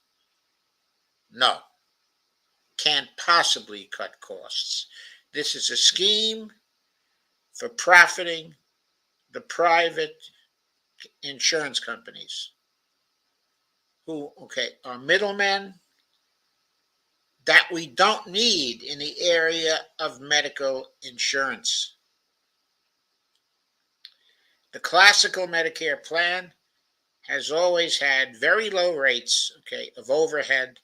No, can't possibly cut costs. This is a scheme for profiting the private insurance companies who, are middlemen that we don't need in the area of medical insurance. The classical Medicare plan has always had very low rates, of overhead.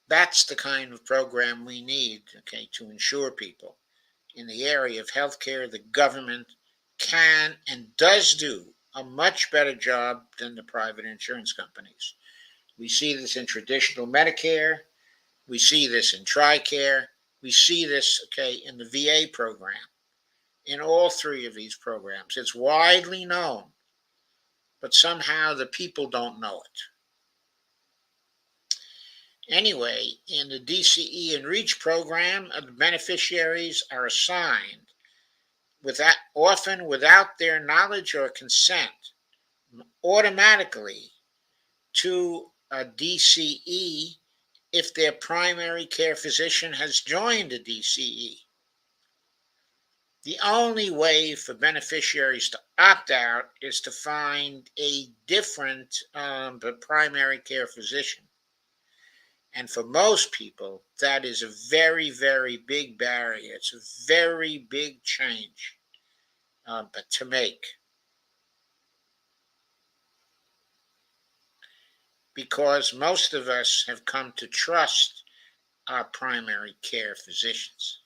That's the kind of program we need, to insure people. In the area of healthcare, the government can and does do a much better job than the private insurance companies. We see this in traditional Medicare. We see this in TRICARE. We see this, in the VA program. In all three of these programs, it's widely known, but somehow the people don't know it. Anyway, in the DCE and REACH program, the beneficiaries are assigned, often without their knowledge or consent, automatically to a DCE if their primary care physician has joined a DCE. The only way for beneficiaries to opt out is to find a different primary care physician. And for most people, that is a very, very big barrier. It's a very big change to make. Because most of us have come to trust our primary care physicians.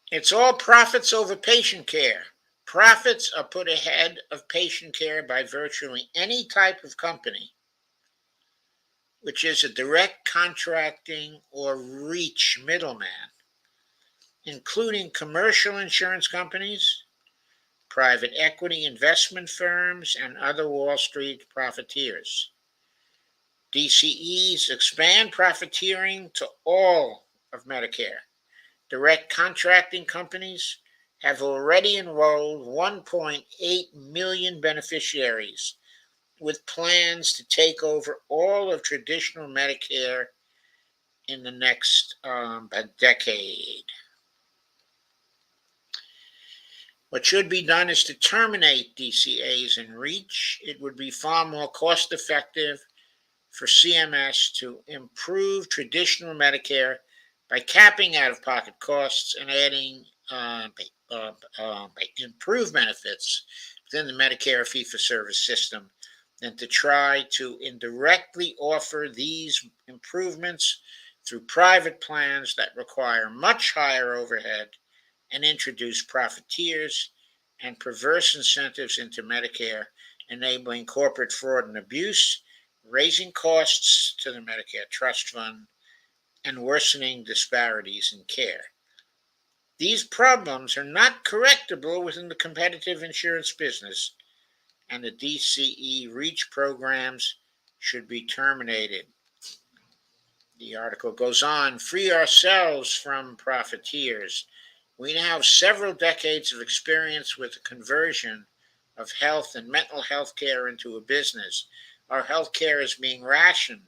It's all profits over patient care. Profits are put ahead of patient care by virtually any type of company, which is a direct contracting or reach middleman, including commercial insurance companies, private equity investment firms, and other Wall Street profiteers. DCEs expand profiteering to all of Medicare. Direct contracting companies have already enrolled 1.8 million beneficiaries with plans to take over all of traditional Medicare in the next decade. What should be done is to terminate DCAs and REACH. It would be far more cost effective for CMS to improve traditional Medicare by capping out-of-pocket costs and adding improved benefits within the Medicare fee-for-service system than to try to indirectly offer these improvements through private plans that require much higher overhead and introduce profiteers and perverse incentives into Medicare, enabling corporate fraud and abuse, raising costs to the Medicare Trust Fund, and worsening disparities in care. These problems are not correctable within the competitive insurance business, and the DCE REACH programs should be terminated. The article goes on, free ourselves from profiteers. We now have several decades of experience with the conversion of health and mental health care into a business. Our health care is being rationed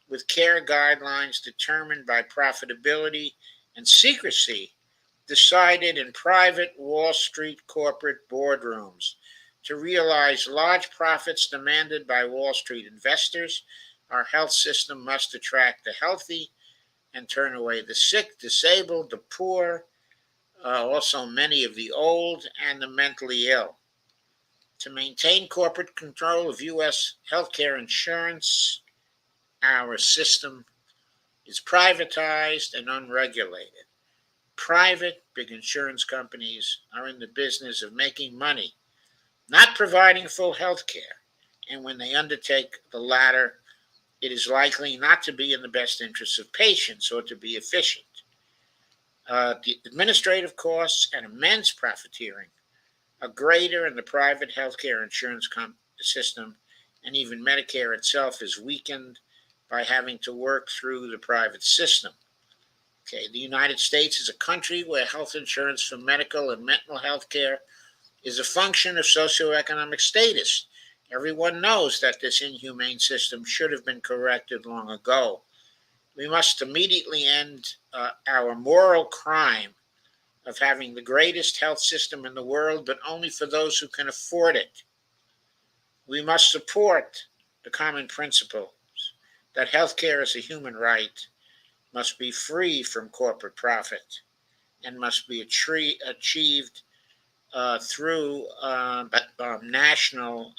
with care guidelines determined by profitability and secrecy, decided in private Wall Street corporate boardrooms. To realize large profits demanded by Wall Street investors, our health system must attract the healthy and turn away the sick, disabled, the poor, also many of the old and the mentally ill. To maintain corporate control of U.S. healthcare insurance, our system is privatized and unregulated. Private big insurance companies are in the business of making money, not providing full health care. And when they undertake the latter, it is likely not to be in the best interests of patients or to be efficient. The administrative costs and immense profiteering are greater in the private healthcare insurance system, and even Medicare itself is weakened by having to work through the private system. Okay, the United States is a country where health insurance for medical and mental health care is a function of socioeconomic status. Everyone knows that this inhumane system should have been corrected long ago. We must immediately end our moral crime of having the greatest health system in the world, but only for those who can afford it. We must support the common principle that healthcare is a human right, must be free from corporate profit, and must be achieved through national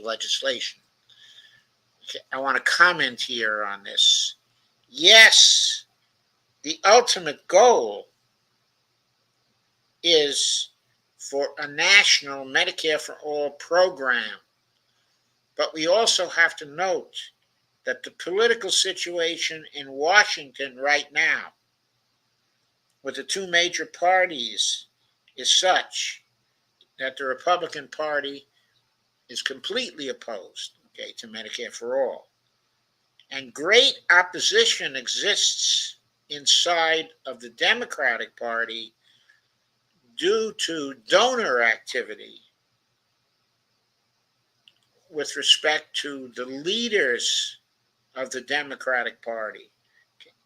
legislation. Okay, I want to comment here on this. Yes, the ultimate goal is for a national Medicare for All program, but we also have to note that the political situation in Washington right now, with the two major parties, is such that the Republican Party is completely opposed, okay, to Medicare for All. And great opposition exists inside of the Democratic Party due to donor activity with respect to the leaders of the Democratic Party,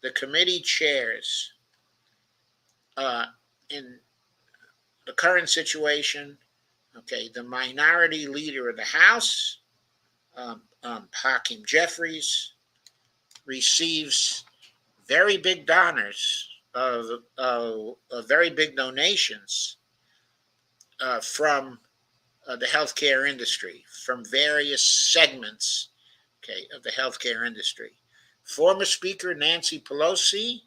the committee chairs. In the current situation, okay, the minority leader of the House, Hakeem Jeffries, receives very big donors, very big donations from the healthcare industry, from various segments, okay, of the healthcare industry. Former Speaker Nancy Pelosi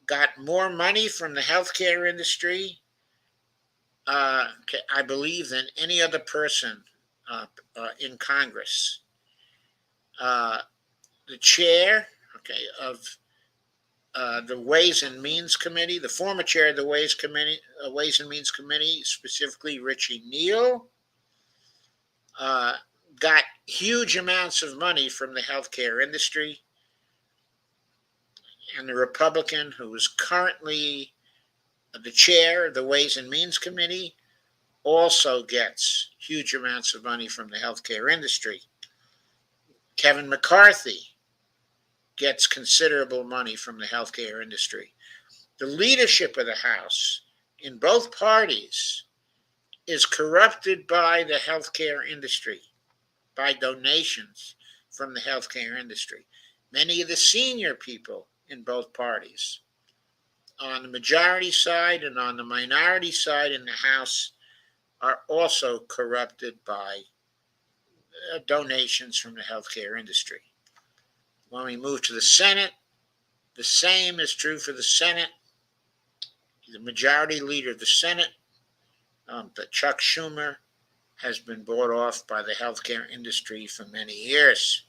got more money from the healthcare industry, I believe, than any other person in Congress. The chair, okay, of the Ways and Means Committee, the former chair of the Ways and Means Committee, specifically Richie Neal, got huge amounts of money from the healthcare industry. And the Republican, who is currently the chair of the Ways and Means Committee, also gets huge amounts of money from the healthcare industry. Kevin McCarthy gets considerable money from the healthcare industry. The leadership of the House in both parties is corrupted by the healthcare industry, by donations from the healthcare industry. Many of the senior people in both parties, on the majority side and on the minority side in the House, are also corrupted by donations from the healthcare industry. When we move to the Senate, the same is true for the Senate. The majority leader of the Senate, Chuck Schumer, has been bought off by the healthcare industry for many years.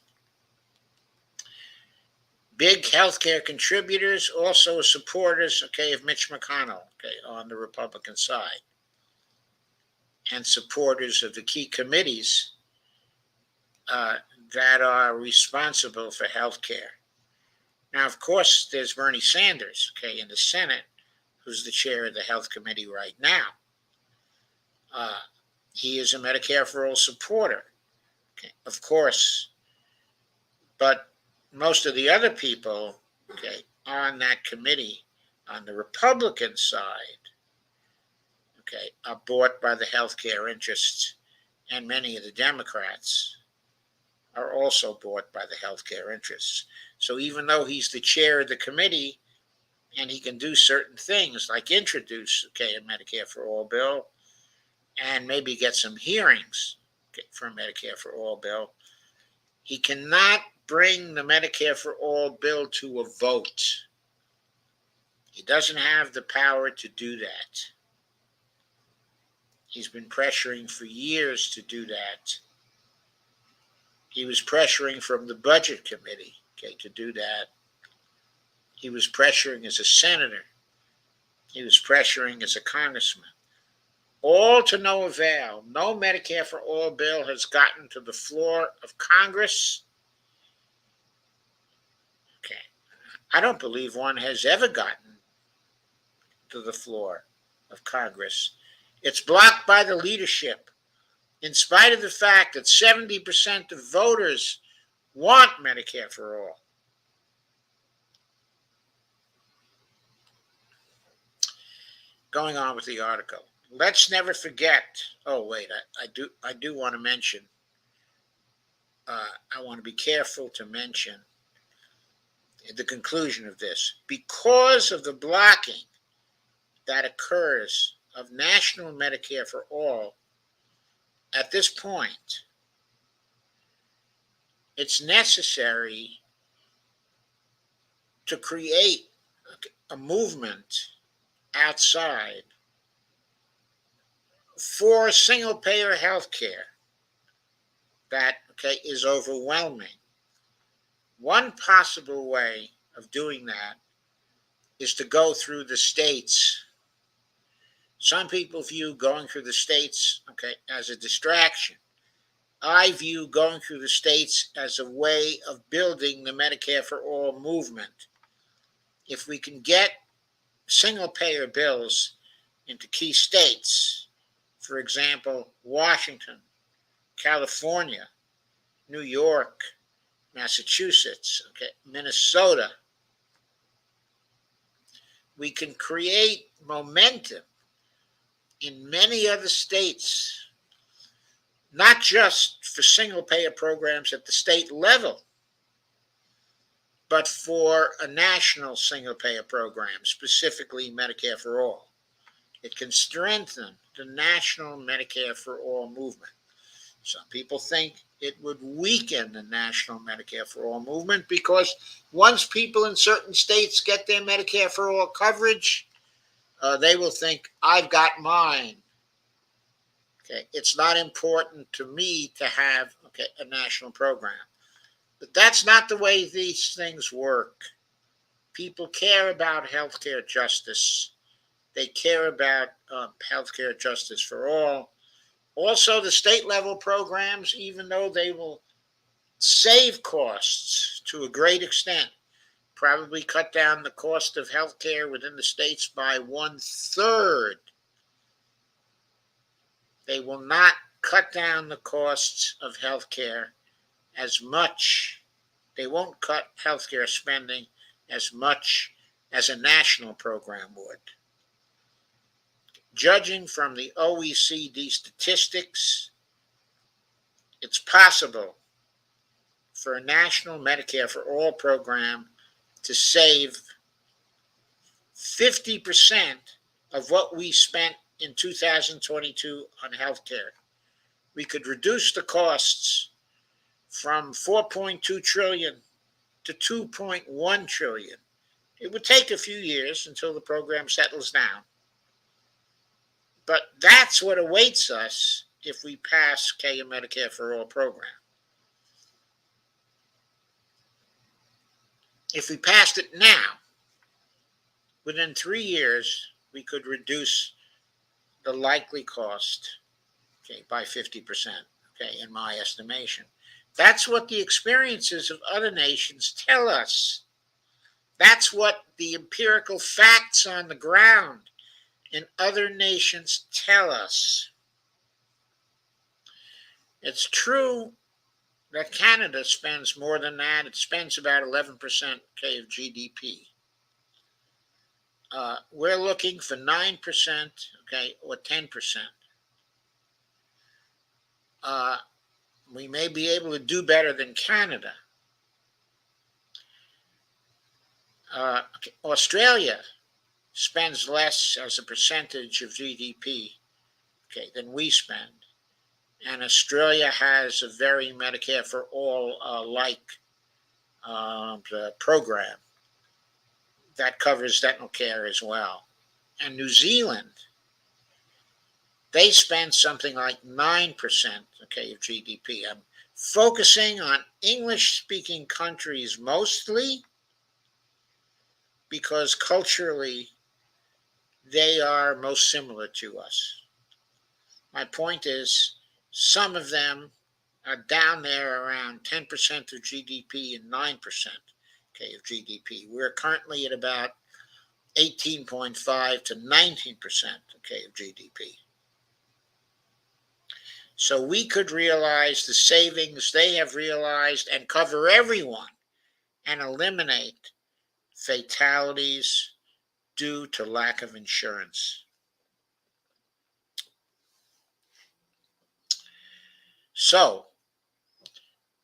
Big healthcare contributors also are supporters, okay, of Mitch McConnell, okay, on the Republican side, and supporters of the key committees that are responsible for healthcare. Now, of course, there's Bernie Sanders, okay, in the Senate, who's the chair of the Health Committee right now. He is a Medicare for All supporter, okay, of course, but most of the other people, okay, on that committee, on the Republican side, okay, are bought by the healthcare interests, and many of the Democrats are also bought by the healthcare interests. So even though he's the chair of the committee and he can do certain things like introduce, okay, a Medicare for All bill and maybe get some hearings, okay, for a Medicare for All bill, he cannot bring the Medicare for All bill to a vote. He doesn't have the power to do that. He's been pressuring for years to do that. He was pressuring from the budget committee, okay, to do that. He was pressuring as a senator. He was pressuring as a congressman. All to no avail. No Medicare for All bill has gotten to the floor of Congress. Okay. I don't believe one has ever gotten to the floor of Congress. It's blocked by the leadership, in spite of the fact that 70% of voters want Medicare for All. Going on with the article. Let's never forget. Oh wait, I do want to mention. I want to be careful to mention the conclusion of this. Because of the blocking that occurs of national Medicare for All, at this point, it's necessary to create a movement outside for single payer health care that, okay, is overwhelming. One possible way of doing that is to go through the states. Some people view going through the states, okay, as a distraction. I view going through the states as a way of building the Medicare for All movement. If we can get single payer bills into key states, for example, Washington, California, New York, Massachusetts, okay, Minnesota, we can create momentum in many other states, not just for single payer programs at the state level, but for a national single payer program, specifically Medicare for All. It can strengthen the national Medicare for All movement. Some people think it would weaken the national Medicare for All movement because once people in certain states get their Medicare for All coverage, they will think, I've got mine. Okay, it's not important to me to have, okay, a national program. But that's not the way these things work. People care about healthcare justice. They care about healthcare justice for all. Also, the state level programs, even though they will save costs to a great extent, probably cut down the cost of healthcare within the states by 1/3. They will not cut down the costs of healthcare as much. They won't cut healthcare spending as much as a national program would. Judging from the OECD statistics, it's possible for a national Medicare for All program to save 50% of what we spent in 2022 on healthcare. We could reduce the costs from 4.2 trillion to 2.1 trillion. It would take a few years until the program settles down. But that's what awaits us if we pass a Medicare for All program. If we passed it now, within 3 years, we could reduce the likely cost, okay, by 50%, okay, in my estimation. That's what the experiences of other nations tell us. That's what the empirical facts on the ground in other nations tell us. It's true that Canada spends more than that. It spends about 11% of GDP. We're looking for 9%, okay, or 10%. we may be able to do better than Canada. Australia spends less as a percentage of GDP, than we spend. And Australia has a very Medicare for all like program that covers dental care as well. And New Zealand, they spend something like 9%, of GDP. I'm focusing on English-speaking countries mostly because culturally they are most similar to us. My point is, some of them are down there around 10% of GDP and 9%, of GDP. We're currently at about 18.5 to 19%, of GDP. So we could realize the savings they have realized and cover everyone and eliminate fatalities due to lack of insurance. So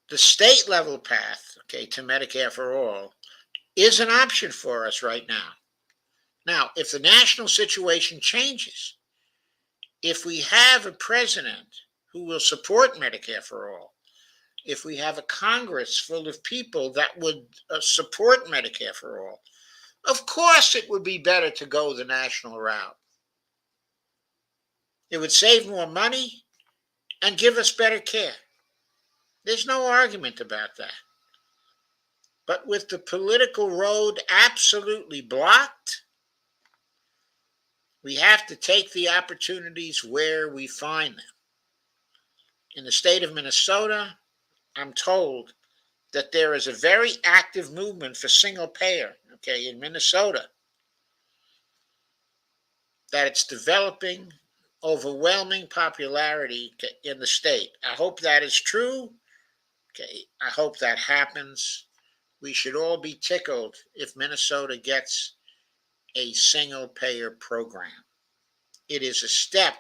the state level path, to Medicare for all is an option for us right now. Now, if the national situation changes, if we have a president who will support Medicare for all, if we have a Congress full of people that would support Medicare for all, of course it would be better to go the national route. It would save more money and give us better care. There's no argument about that. But with the political road absolutely blocked, we have to take the opportunities where we find them. In the state of Minnesota, I'm told that there is a very active movement for single payer, in Minnesota, that it's developing overwhelming popularity in the state. I hope that is true. I hope that happens. We should all be tickled if Minnesota gets a single payer program. It is a step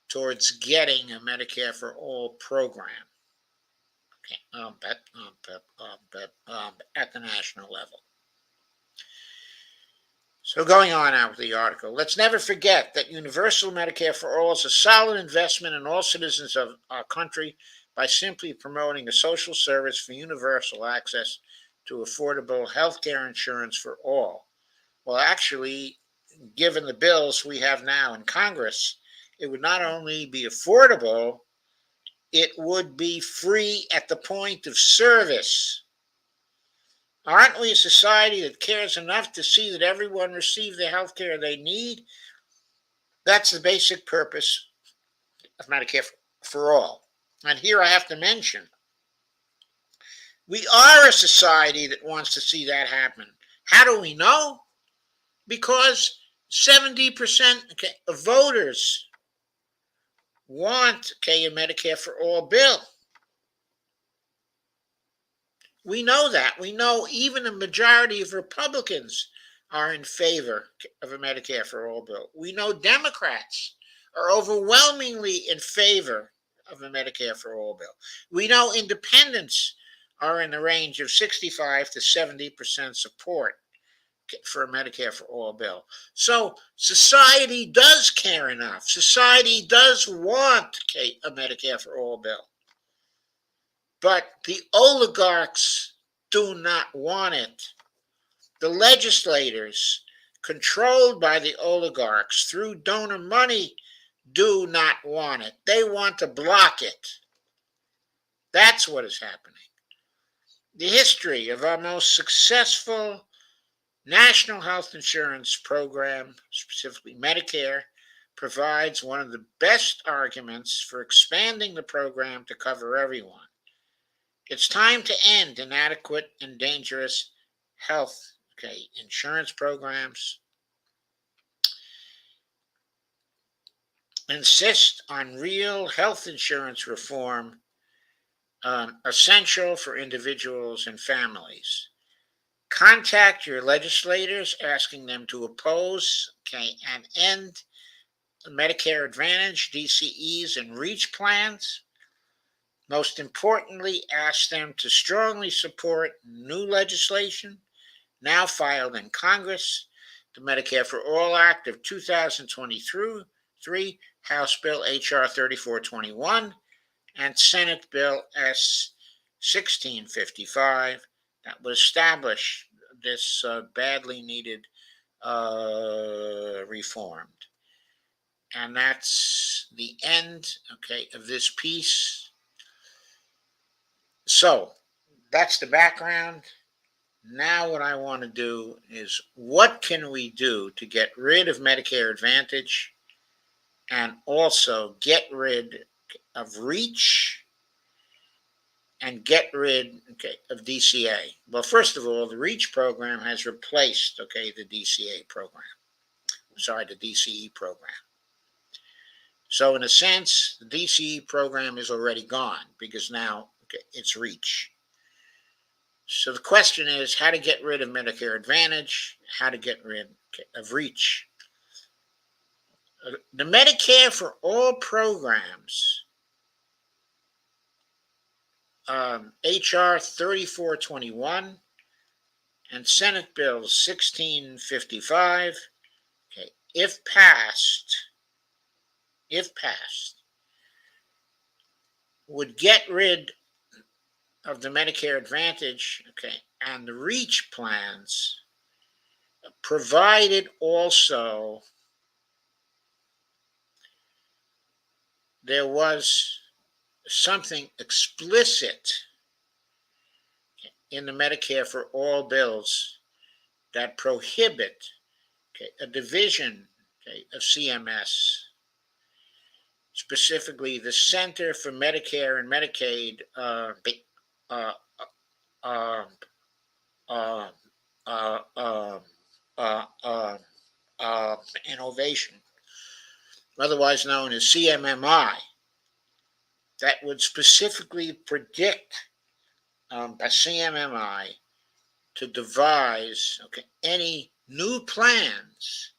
towards getting a Medicare for all program at the national level. So going on out with the article, let's never forget that universal Medicare for all is a solid investment in all citizens of our country by simply promoting a social service for universal access to affordable health care insurance for all. Well, actually, given the bills we have now in Congress, it would not only be affordable, it would be free at the point of service. Aren't we a society that cares enough to see that everyone receives the health care they need? That's the basic purpose of Medicare for all. And here I have to mention, we are a society that wants to see that happen. How do we know? Because 70% of voters want a Medicare for all bill. We know that. We know even a majority of Republicans are in favor of a Medicare for all bill. We know Democrats are overwhelmingly in favor of a Medicare for all bill. We know independents are in the range of 65 to 70% support for a Medicare for all bill. So society does care enough. Society does want a Medicare for all bill. But the oligarchs do not want it. The legislators, controlled by the oligarchs through donor money, do not want it. They want to block it. That's what is happening. The history of our most successful national health insurance program, specifically Medicare, provides one of the best arguments for expanding the program to cover everyone. It's time to end inadequate and dangerous health insurance programs. Insist on real health insurance reform, essential for individuals and families. Contact your legislators, asking them to oppose and end Medicare Advantage, DCEs, and REACH plans. Most importantly, asked them to strongly support new legislation now filed in Congress, the Medicare for All Act of 2023, House Bill H.R. 3421, and Senate Bill S. 1655 that would establish this badly needed reformed. And that's the end, of this piece. So that's the background. Now what I want to do is, what can we do to get rid of Medicare Advantage and also get rid of REACH and get rid of DCA? Well, first of all, the REACH program has replaced the DCA program. Sorry, the DCE program. So in a sense, the DCE program is already gone because now it's REACH. So the question is how to get rid of Medicare Advantage, how to get rid of REACH. The Medicare for All programs, H.R. 3421 and Senate Bill 1655, if passed, would get rid of the Medicare Advantage, and the REACH plans, provided also there was something explicit in the Medicare for All bills that prohibit a division of CMS, specifically the Center for Medicare and Medicaid innovation, otherwise known as CMMI, that would specifically predict a CMMI to devise any new plans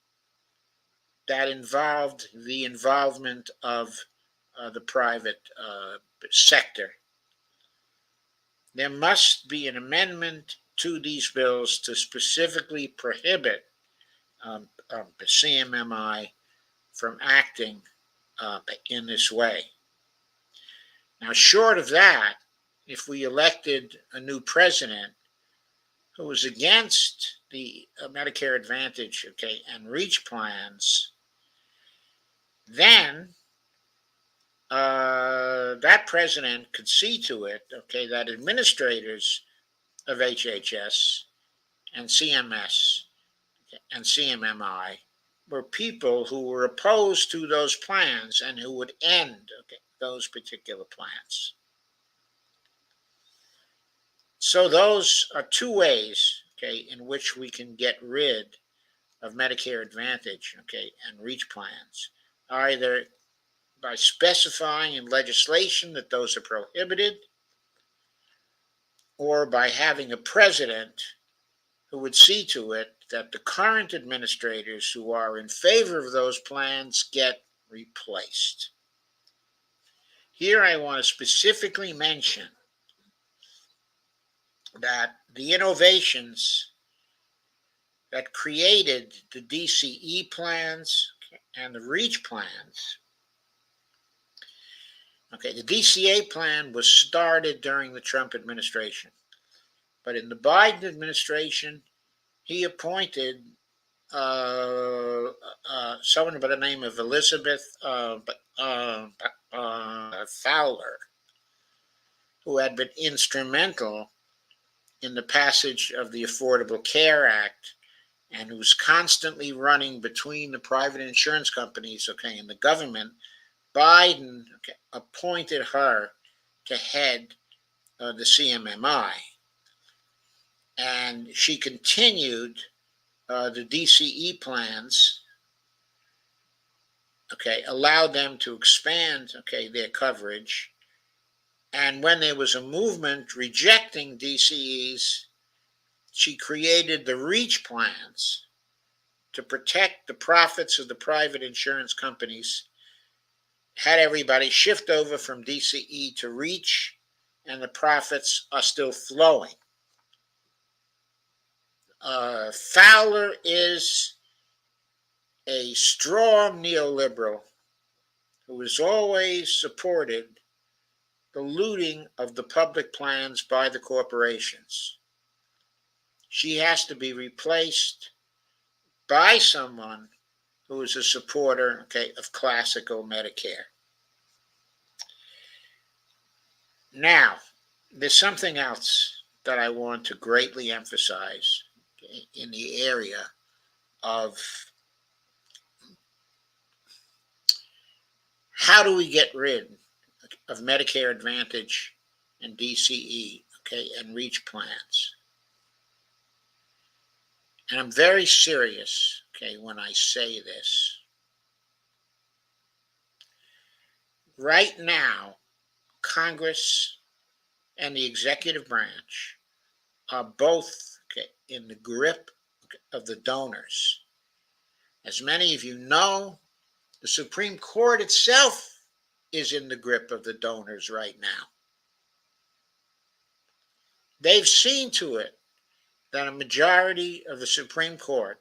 that involved the involvement of the private sector. There must be an amendment to these bills to specifically prohibit the CMMI from acting in this way. Now, short of that, if we elected a new president who was against the Medicare Advantage, and REACH plans, then that president could see to it, that administrators of HHS and CMS and CMMI were people who were opposed to those plans and who would end those particular plans. So those are two ways, in which we can get rid of Medicare Advantage, and REACH plans, either by specifying in legislation that those are prohibited, or by having a president who would see to it that the current administrators who are in favor of those plans get replaced. Here I want to specifically mention that the innovations that created the DCE plans and the REACH plans, the DCA plan was started during the Trump administration, but in the Biden administration, he appointed someone by the name of Elizabeth Fowler, who had been instrumental in the passage of the Affordable Care Act, and who's constantly running between the private insurance companies, and the government. Biden appointed her to head the CMMI, and she continued the DCE plans, allowed them to expand, their coverage. And when there was a movement rejecting DCEs, she created the REACH plans to protect the profits of the private insurance companies had everybody shift over from DCE to REACH, and the profits are still flowing. Fowler is a strong neoliberal who has always supported the looting of the public plans by the corporations. She has to be replaced by someone who is a supporter, of classical Medicare. Now, there's something else that I want to greatly emphasize in the area of how do we get rid of Medicare Advantage and DCE, and REACH plans. And I'm very serious, when I say this. Right now, Congress and the executive branch are both in the grip of the donors. As many of you know, the Supreme Court itself is in the grip of the donors right now. They've seen to it that a majority of the Supreme Court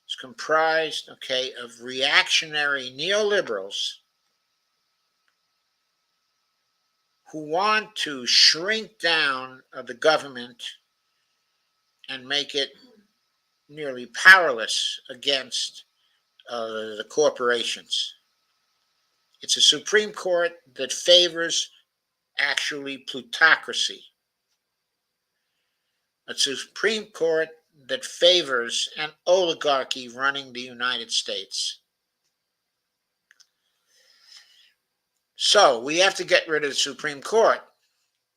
is comprised, of reactionary neoliberals who want to shrink down the government and make it nearly powerless against the corporations. It's a Supreme Court that favors actually plutocracy. A Supreme Court that favors an oligarchy running the United States. So we have to get rid of the Supreme Court,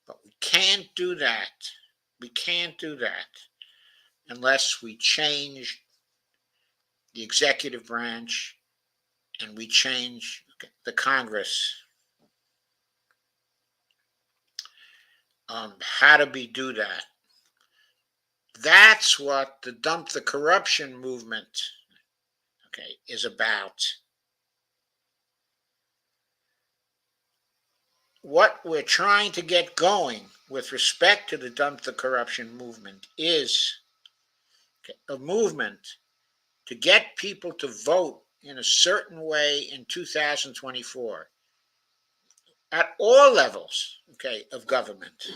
but we can't do that. We can't do that unless we change the executive branch and we change the Congress. How do we do that? That's what the Dump the Corruption movement, is about. What we're trying to get going with respect to the Dump the Corruption movement is a movement to get people to vote in a certain way in 2024 at all levels, of government,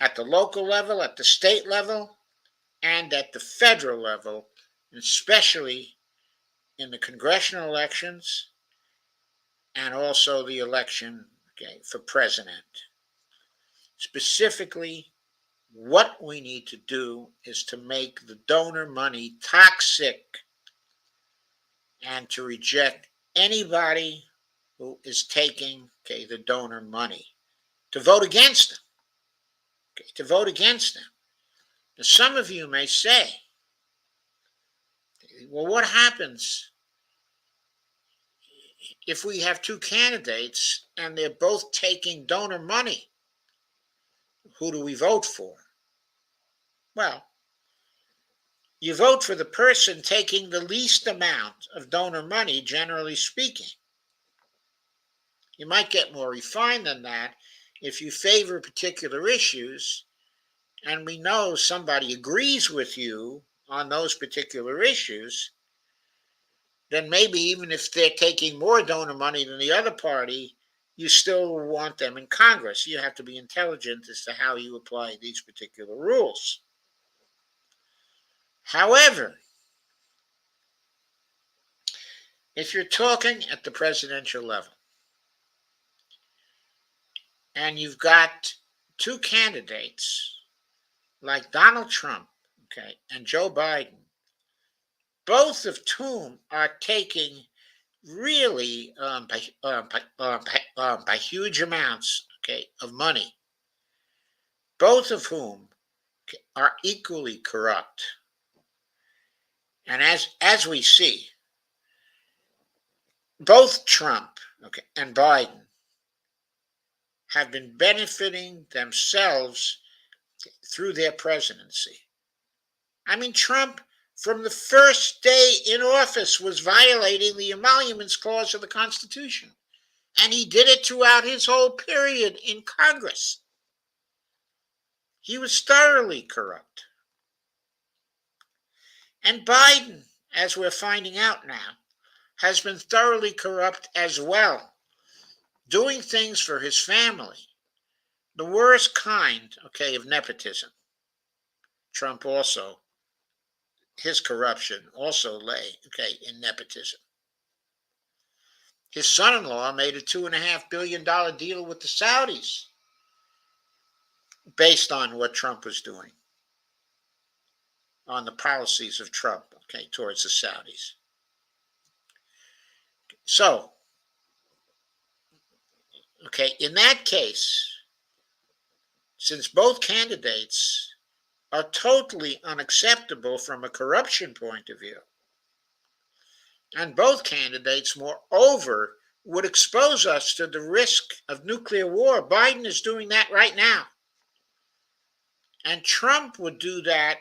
at the local level, at the state level, and at the federal level, especially in the congressional elections and also the election, for president. Specifically, what we need to do is to make the donor money toxic and to reject anybody who is taking, the donor money, to vote against them, to vote against them. Now, some of you may say, well, what happens if we have two candidates and they're both taking donor money? Who do we vote for? Well, you vote for the person taking the least amount of donor money, generally speaking. You might get more refined than that if you favor particular issues, and we know somebody agrees with you on those particular issues, then maybe even if they're taking more donor money than the other party, you still want them in Congress. You have to be intelligent as to how you apply these particular rules. However, if you're talking at the presidential level and you've got two candidates like Donald Trump, and Joe Biden, both of whom are taking really by huge amounts, of money, both of whom are equally corrupt. And as we see, both Trump, and Biden have been benefiting themselves through their presidency. I mean, Trump from the first day in office was violating the emoluments clause of the Constitution. And he did it throughout his whole period in Congress. He was thoroughly corrupt. And Biden, as we're finding out now, has been thoroughly corrupt as well, doing things for his family. The worst kind, of nepotism. Trump also, his corruption also lay, in nepotism. His son-in-law made a $2.5 billion deal with the Saudis based on what Trump was doing, on the policies of Trump, towards the Saudis. So, in that case, since both candidates are totally unacceptable from a corruption point of view, and both candidates, moreover, would expose us to the risk of nuclear war. Biden is doing that right now. And Trump would do that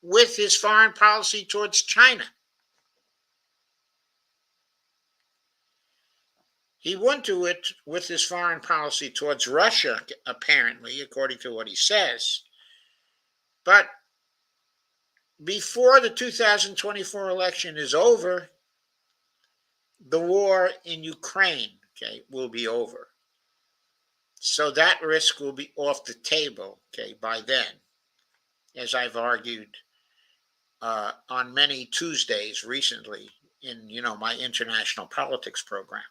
with his foreign policy towards China. He wouldn't do it with his foreign policy towards Russia, apparently, according to what he says. But before the 2024 election is over, the war in Ukraine, will be over. So that risk will be off the table, by then, as I've argued on many Tuesdays recently in, my international politics program.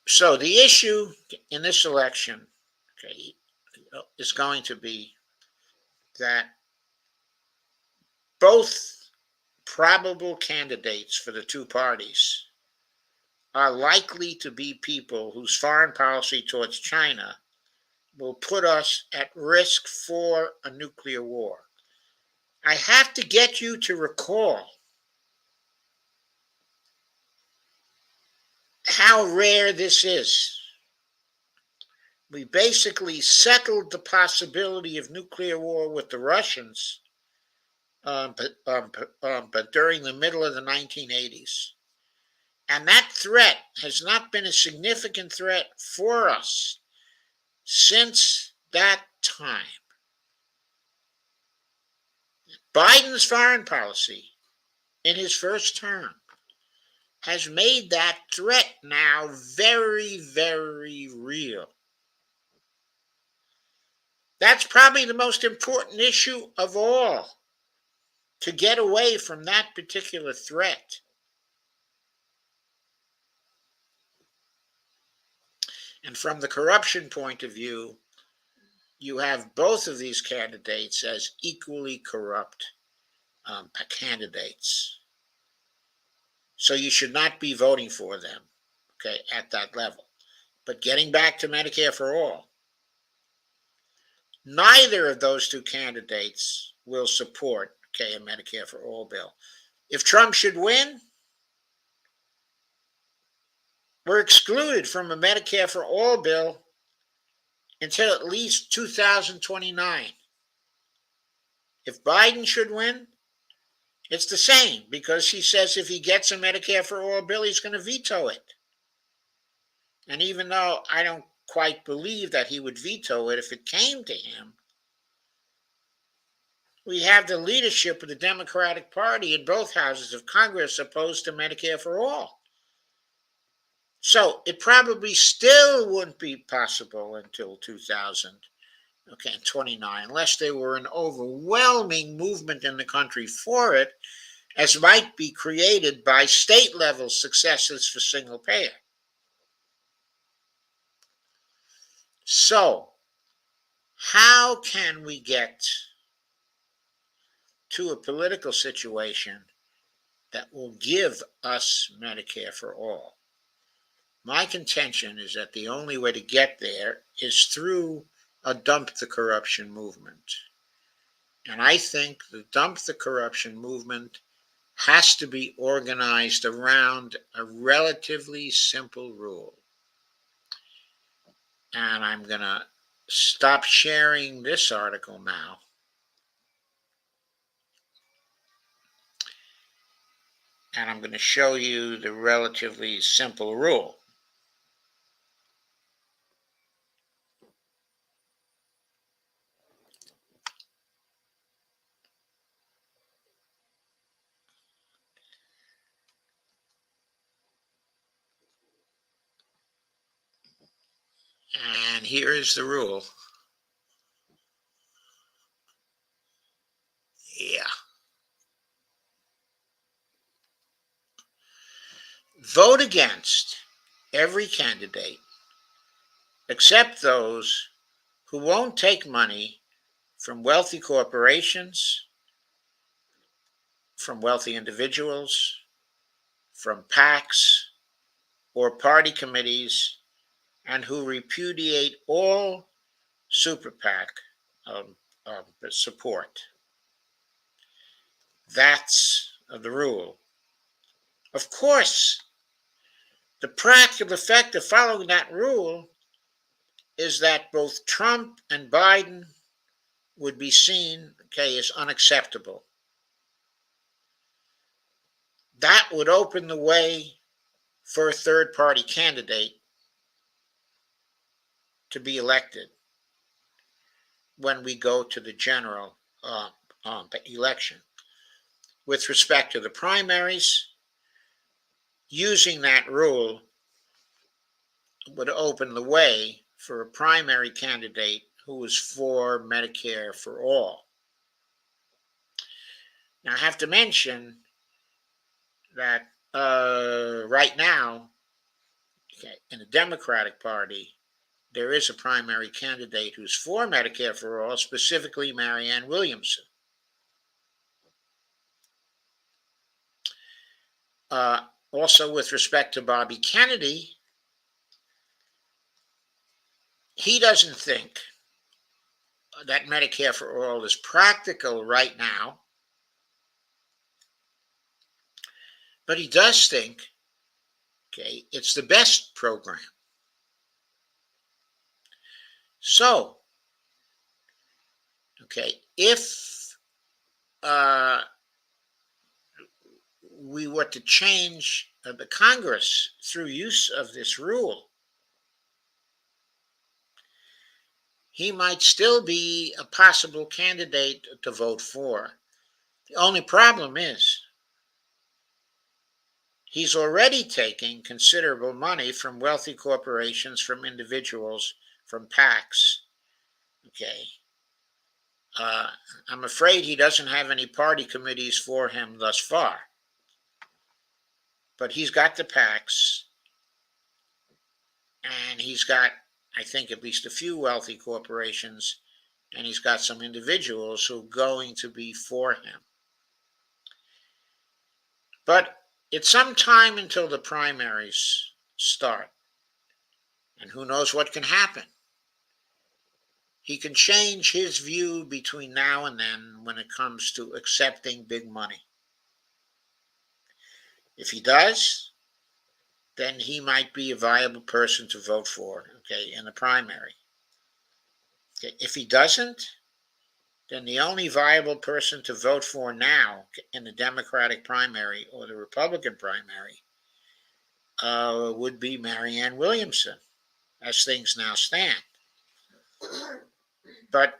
So the issue in this election, is going to be that both probable candidates for the two parties are likely to be people whose foreign policy towards China will put us at risk for a nuclear war. I have to get you to recall how rare this is. We basically settled the possibility of nuclear war with the Russians, but during the middle of the 1980s. And that threat has not been a significant threat for us since that time. Biden's foreign policy in his first term has made that threat now very, very real. That's probably the most important issue of all, to get away from that particular threat. And from the corruption point of view, you have both of these candidates as equally corrupt candidates. So you should not be voting for them, at that level. But getting back to Medicare for all, neither of those two candidates will support, a Medicare for all bill. If Trump should win, we're excluded from a Medicare for all bill until at least 2029. If Biden should win, it's the same, because he says if he gets a Medicare for all bill, he's going to veto it. And even though I don't quite believe that he would veto it if it came to him, we have the leadership of the Democratic Party in both houses of Congress opposed to Medicare for all. So it probably still wouldn't be possible until 2029, unless there were an overwhelming movement in the country for it, as might be created by state-level successes for single payer. So, how can we get to a political situation that will give us Medicare for all? My contention is that the only way to get there is through a dump the corruption movement. And I think the dump the corruption movement has to be organized around a relatively simple rule. And I'm going to stop sharing this article now And I'm going to show you the relatively simple rule. And here is the rule. Yeah. Vote against every candidate except those who won't take money from wealthy corporations, from wealthy individuals, from PACs or party committees, and who repudiate all super PAC support. That's the rule. Of course, the practical effect of following that rule is that both Trump and Biden would be seen, as unacceptable. That would open the way for a third party candidate to be elected when we go to the general election. With respect to the primaries, using that rule would open the way for a primary candidate who was for Medicare for all. Now, I have to mention that right now, in the Democratic Party, there is a primary candidate who's for Medicare for all, specifically Marianne Williamson. Also, with respect to Bobby Kennedy, he doesn't think that Medicare for all is practical right now, but he does think, it's the best program. So, if we were to change the Congress through use of this rule, he might still be a possible candidate to vote for. The only problem is he's already taking considerable money from wealthy corporations, from individuals, from PACs. I'm afraid he doesn't have any party committees for him thus far. But he's got the PACs, and he's got, I think, at least a few wealthy corporations, and he's got some individuals who are going to be for him. But it's some time until the primaries start, and who knows what can happen. He can change his view between now and then when it comes to accepting big money. If he does, then he might be a viable person to vote for, in the primary. If he doesn't, then the only viable person to vote for now in the Democratic primary or the Republican primary would be Marianne Williamson, as things now stand. But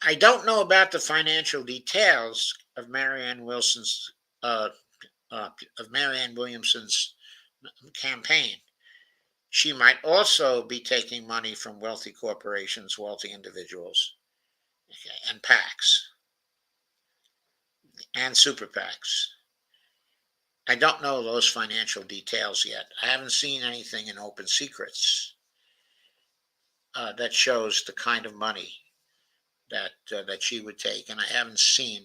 I don't know about the financial details of Marianne Williamson's campaign. She might also be taking money from wealthy corporations, wealthy individuals, and PACs and super PACs. I don't know those financial details yet. I haven't seen anything in Open Secrets that shows the kind of money that she would take, and I haven't seen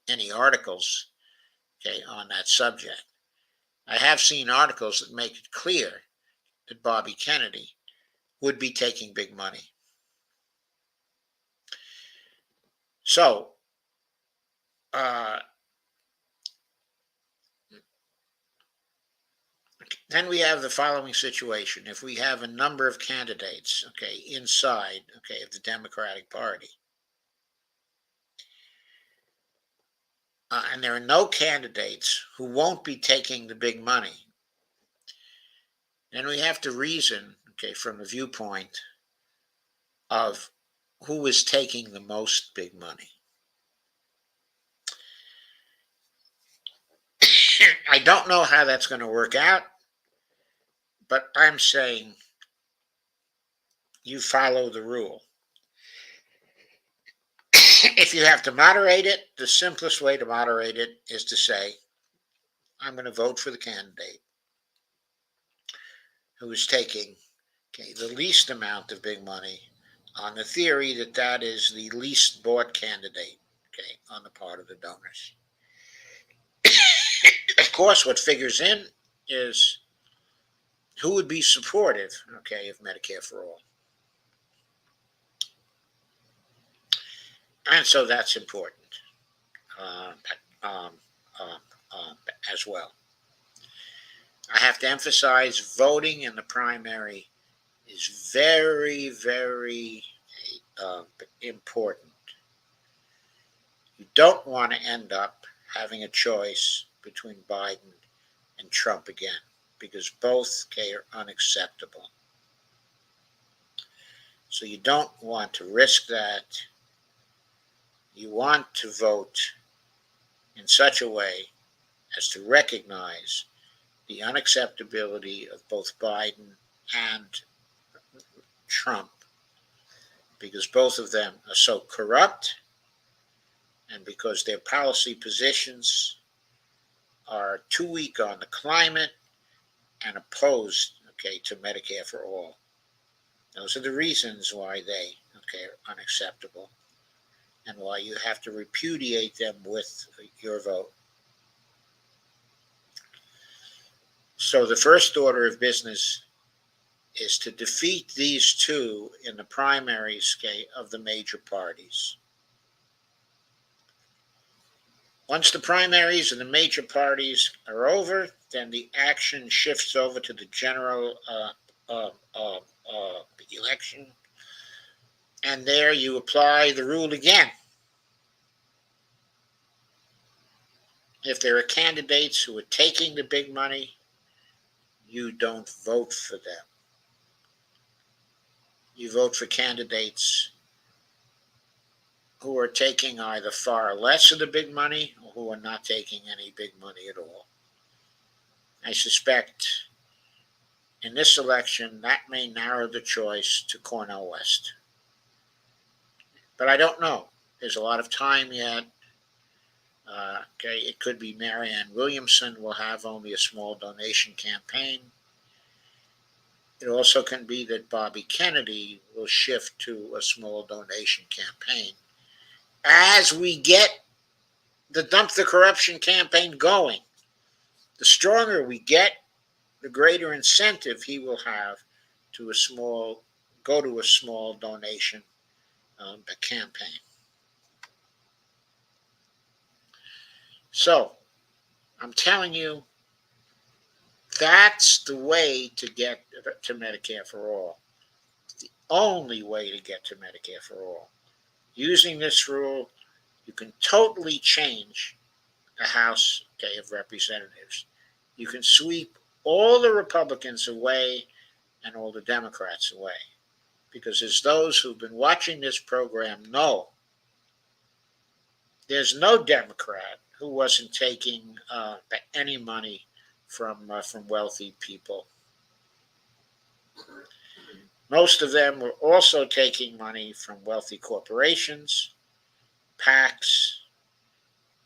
any articles, on that subject. I have seen articles that make it clear that Bobby Kennedy would be taking big money. So, then we have the following situation. If we have a number of candidates, inside, of the Democratic Party, and there are no candidates who won't be taking the big money, then we have to reason, okay, from the viewpoint of who is taking the most big money. I don't know how that's going to work out, but I'm saying you follow the rule. If you have to moderate it, the simplest way to moderate it is to say, I'm going to vote for the candidate who is taking, okay, the least amount of big money on the theory that that is the least bought candidate, okay, on the part of the donors. Of course, what figures in is who would be supportive, okay, of Medicare for all. And so that's important uh, um, um, as well. I have to emphasize voting in the primary is very, very important. You don't want to end up having a choice between Biden and Trump again, because both are unacceptable. So you don't want to risk that. You want to vote in such a way as to recognize the unacceptability of both Biden and Trump, because both of them are so corrupt and because their policy positions are too weak on the climate and opposed, okay, to Medicare for all. Those are the reasons why they, okay, are unacceptable and why you have to repudiate them with your vote. So the first order of business is to defeat these two in the primaries, okay, of the major parties. Once the primaries of the major parties are over, then the action shifts over to the general election, and there you apply the rule again. If there are candidates who are taking the big money, you don't vote for them. You vote for candidates who are taking either far less of the big money or who are not taking any big money at all. I suspect in this election that may narrow the choice to Cornel West. But I don't know. There's a lot of time yet. Okay, it could be Marianne Williamson will have only a small donation campaign. It also can be that Bobby Kennedy will shift to a small donation campaign as we get the Dump the Corruption campaign going. The stronger we get, the greater incentive he will have to go to a small donation campaign. So I'm telling you, that's the way to get to Medicare for all. It's the only way to get to Medicare for all. Using this rule, you can totally change the House, okay, of Representatives. You can sweep all the Republicans away and all the Democrats away. Because as those who've been watching this program know, there's no Democrat who wasn't taking any money from wealthy people. Most of them were also taking money from wealthy corporations, PACs,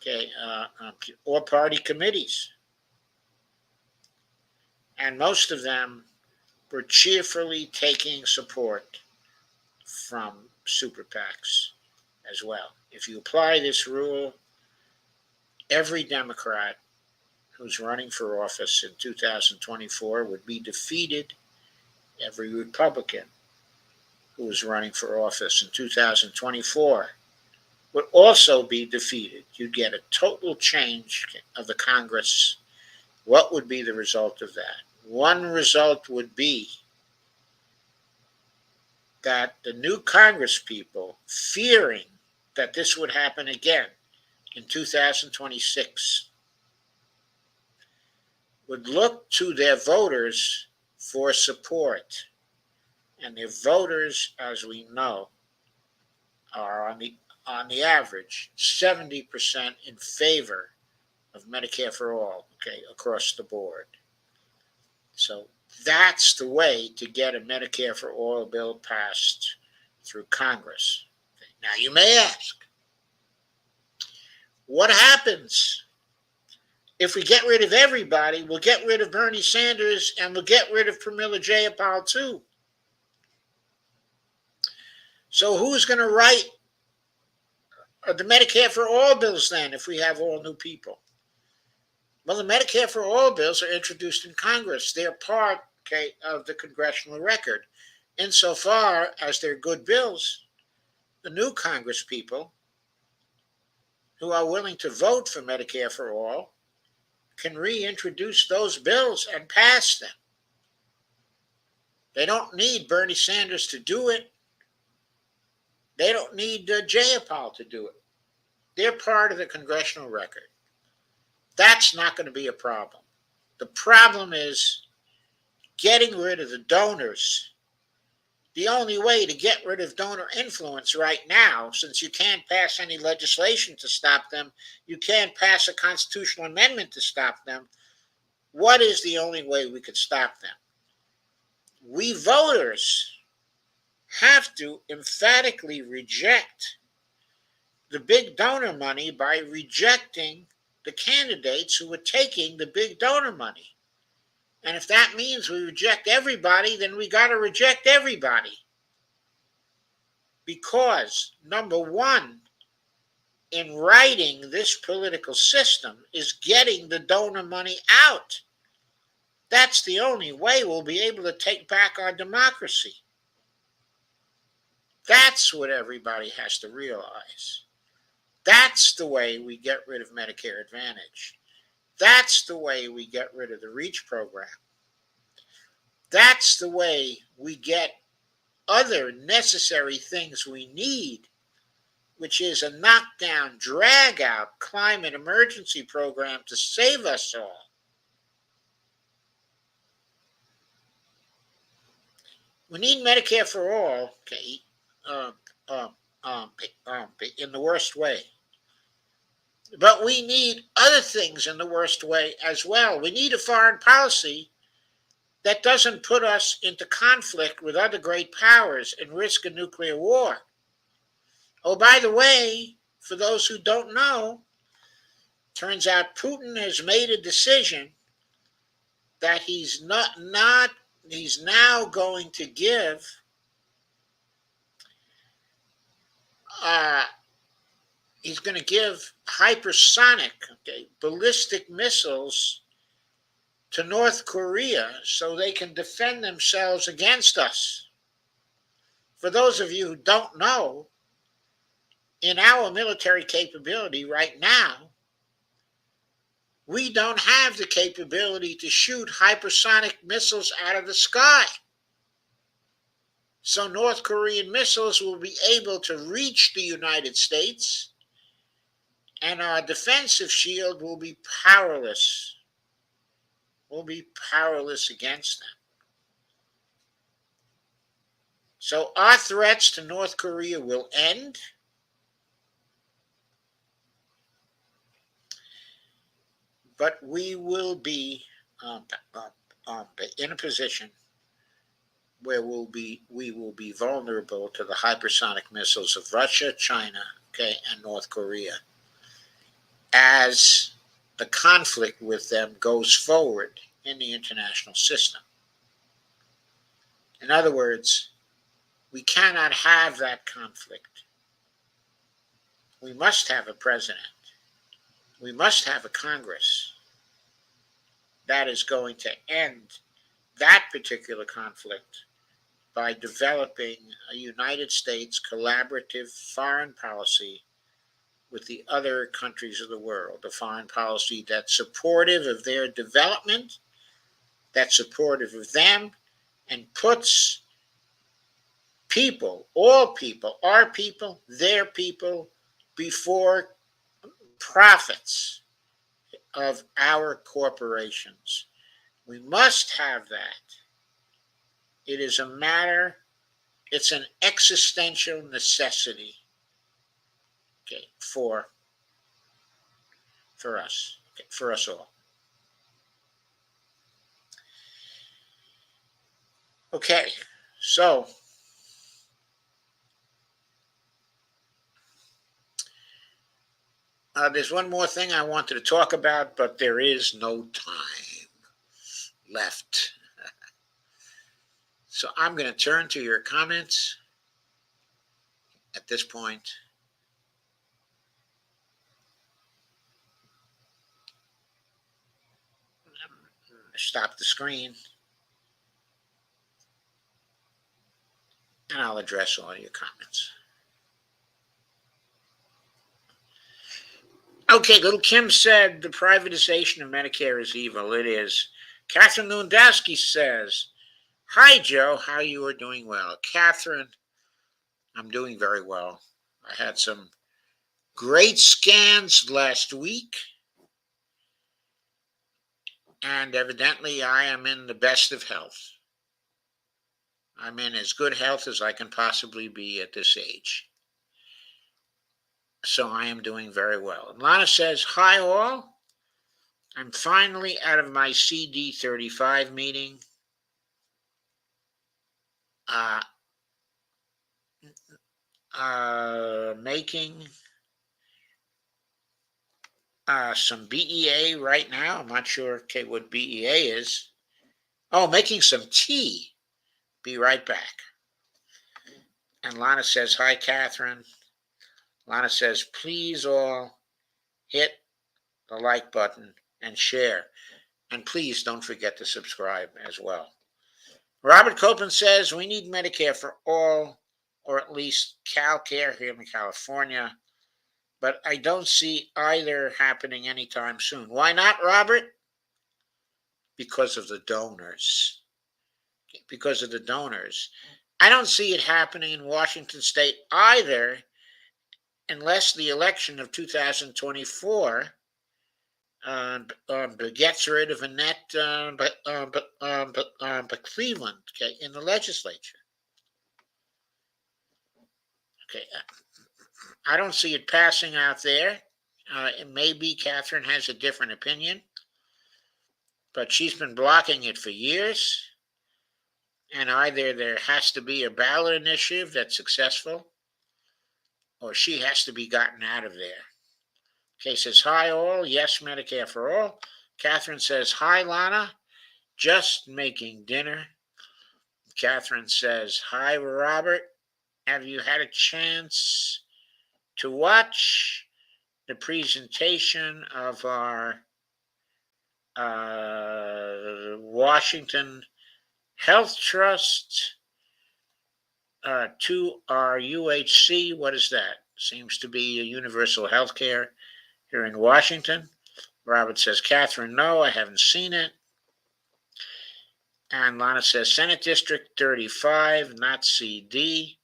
okay, or party committees. And most of them were cheerfully taking support from super PACs as well. If you apply this rule, every Democrat who's running for office in 2024 would be defeated. Every Republican who is running for office in 2024 would also be defeated. You'd get a total change of the Congress. What would be the result of that? One result would be that the new Congress people, fearing that this would happen again, in 2026 would look to their voters for support. And their voters, as we know, are on the average 70% in favor of Medicare for all, okay, across the board. So that's the way to get a Medicare for all bill passed through Congress. Okay. Now you may ask, what happens if we get rid of everybody? We'll get rid of Bernie Sanders and we'll get rid of Pramila Jayapal too. So who's going to write the Medicare for all bills then if we have all new people? Well, the Medicare for all bills are introduced in Congress. They're part, okay, of the congressional record. Insofar as they're good bills, the new Congress people who are willing to vote for Medicare for all can reintroduce those bills and pass them. They don't need Bernie Sanders to do it. They don't need Jayapal to do it. They're part of the congressional record. That's not going to be a problem. The problem is getting rid of the donors. The only way to get rid of donor influence right now, since you can't pass any legislation to stop them, you can't pass a constitutional amendment to stop them, what is the only way we could stop them? We voters have to emphatically reject the big donor money by rejecting the candidates who are taking the big donor money. And if that means we reject everybody, then we got to reject everybody. Because, number one, in writing this political system is getting the donor money out. That's the only way we'll be able to take back our democracy. That's what everybody has to realize. That's the way we get rid of Medicare Advantage. That's the way we get rid of the REACH program. That's the way we get other necessary things we need, which is a knockdown, drag-out climate emergency program to save us all. We need Medicare for all, okay, in the worst way. But we need other things in the worst way as well. We need a foreign policy that doesn't put us into conflict with other great powers and risk a nuclear war. Oh, by the way, for those who don't know, turns out Putin has made a decision that he's now going to give hypersonic, okay, ballistic missiles to North Korea so they can defend themselves against us. For those of you who don't know, in our military capability right now, we don't have the capability to shoot hypersonic missiles out of the sky. So North Korean missiles will be able to reach the United States, and our defensive shield will be powerless. Will be powerless against them. So our threats to North Korea will end. But we will be in a position where we will be vulnerable to the hypersonic missiles of Russia, China, okay, and North Korea as the conflict with them goes forward in the international system. In other words, we cannot have that conflict. We must have a president. We must have a Congress that is going to end that particular conflict by developing a United States collaborative foreign policy with the other countries of the world, a foreign policy that's supportive of their development, that's supportive of them, and puts people, all people, our people, their people, before profits of our corporations. We must have that. It is a matter, it's an existential necessity, okay, for us, okay, for us all. Okay, so there's one more thing I wanted to talk about, but there is no time left. So I'm going to turn to your comments at this point. Stop the screen, and I'll address all your comments. Okay, little Kim said the privatization of Medicare is evil. It is. Catherine Lewandowski says, hi, Joe. How you are doing well? Catherine, I'm doing very well. I had some great scans last week, and evidently I am in the best of health. I'm in as good health as I can possibly be at this age. So I am doing very well. And Lana says, hi, all. I'm finally out of my CD35 meeting. Making some BEA right now. I'm not sure what BEA is. Oh, making some tea. Be right back. And Lana says, hi, Catherine. Lana says, please all hit the like button and share. And please don't forget to subscribe as well. Robert Copeland says, we need Medicare for all, or at least CalCare here in California. But I don't see either happening anytime soon. Why not, Robert? Because of the donors. Because of the donors. I don't see it happening in Washington State either, unless the election of 2024 gets rid of Annette Cleveland, okay, in the legislature. Okay, I don't see it passing out there. Maybe Catherine has a different opinion, but she's been blocking it for years. And either there has to be a ballot initiative that's successful, or she has to be gotten out of there. Okay, says, hi, all. Yes, Medicare for all. Catherine says, hi, Lana. Just making dinner. Catherine says, hi, Robert. Have you had a chance to watch the presentation of our Washington Health Trust to our UHC? What is that? Seems to be a universal health care here in Washington. Robert says, Catherine, no, I haven't seen it. And Lana says, Senate District 35, not CD.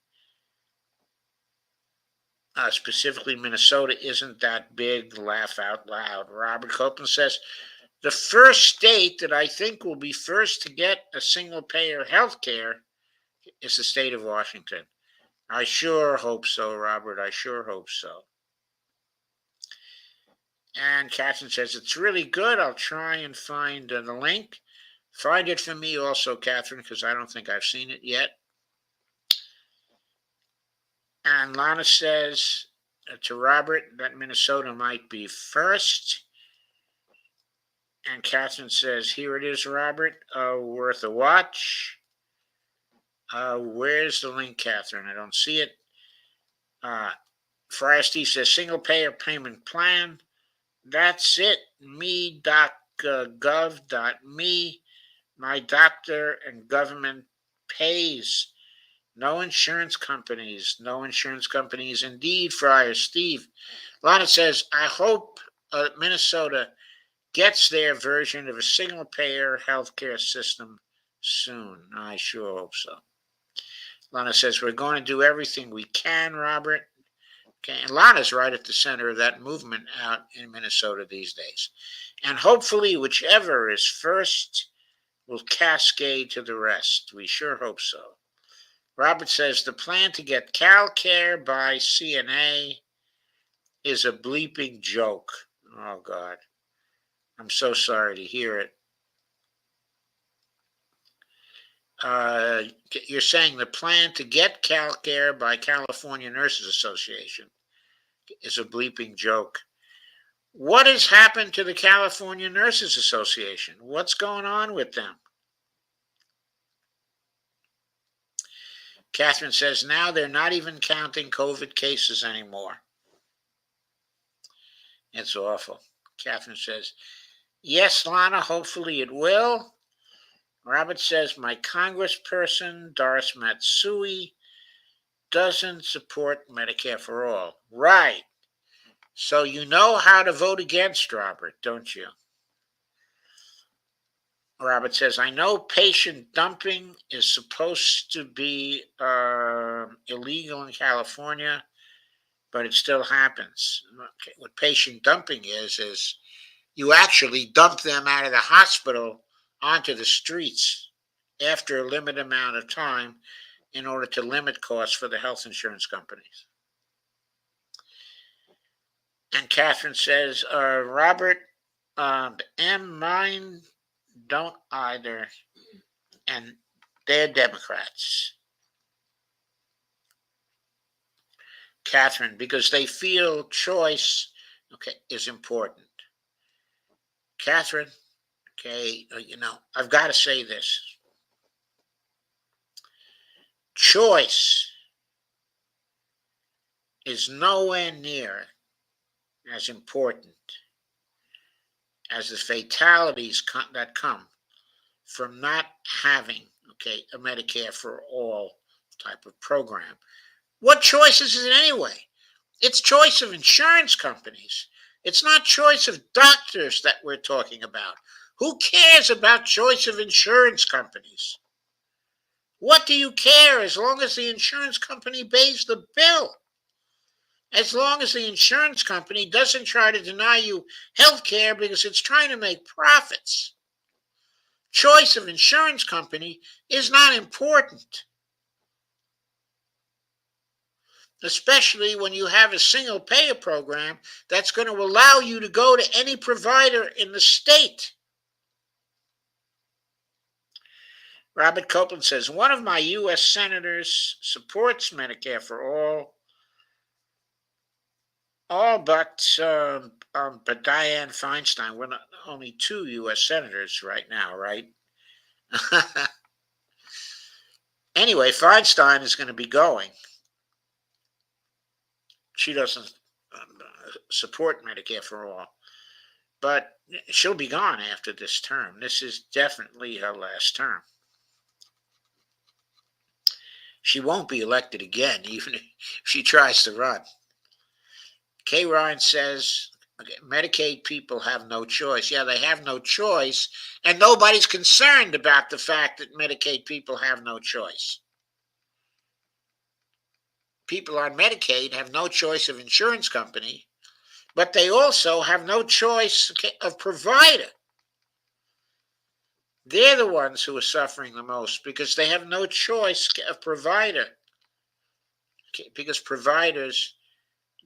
Specifically, Minnesota isn't that big. Laugh out loud. Robert Copeland says, the first state that I think will be first to get a single-payer health care is the state of Washington. I sure hope so, Robert. I sure hope so. And Catherine says, it's really good. I'll try and find the link. Find it for me also, Catherine, because I don't think I've seen it yet. And Lana says to Robert that Minnesota might be first. And Catherine says, here it is, Robert, worth a watch. Where's the link, Catherine? I don't see it. Friar Steve says, single payer payment plan. That's it. Me.gov.me. My doctor and government pays. No insurance companies. No insurance companies indeed, Friar Steve. Lana says, I hope Minnesota gets their version of a single-payer healthcare system soon. I sure hope so. Lana says, we're going to do everything we can, Robert, Okay, and Lana's right at the center of that movement out in Minnesota these days. And hopefully, whichever is first will cascade to the rest. We sure hope so. Robert says the plan to get CalCare by CNA is a bleeping joke. Oh, God. I'm so sorry to hear it. You're saying the plan to get CalCare by California Nurses Association is a bleeping joke. What has happened to the California Nurses Association? What's going on with them? Catherine says now they're not even counting COVID cases anymore. It's awful. Catherine says, yes, Lana, hopefully it will. Robert says, my congressperson, Doris Matsui, doesn't support Medicare for all. Right. So you know how to vote against, Robert, don't you? Robert says, I know patient dumping is supposed to be illegal in California, but it still happens. Okay. What patient dumping is you actually dump them out of the hospital onto the streets after a limited amount of time in order to limit costs for the health insurance companies. And Catherine says, Robert, and mine don't either, and they're Democrats. Catherine, because they feel choice, okay, is important. Catherine, okay, I've got to say this. Choice is nowhere near as important as the fatalities that come from not having, okay, a Medicare for all type of program. What choice is it anyway? It's choice of insurance companies. It's not choice of doctors that we're talking about. Who cares about choice of insurance companies? What do you care as long as the insurance company pays the bill? As long as the insurance company doesn't try to deny you health care because it's trying to make profits. Choice of insurance company is not important, especially when you have a single payer program that's going to allow you to go to any provider in the state. Robert Copeland says, one of my U.S. senators supports Medicare for all but Dianne Feinstein. We're not only two U.S. senators right now, right? Anyway, Feinstein is going to be going. She doesn't support Medicare for all, but she'll be gone after this term. This is definitely her last term. She won't be elected again, even if she tries to run. Kay Ryan says, okay, Medicaid people have no choice. Yeah, they have no choice, and nobody's concerned about the fact that Medicaid people have no choice. People on Medicaid have no choice of insurance company, but they also have no choice of provider. They're the ones who are suffering the most because they have no choice of provider. Okay, because providers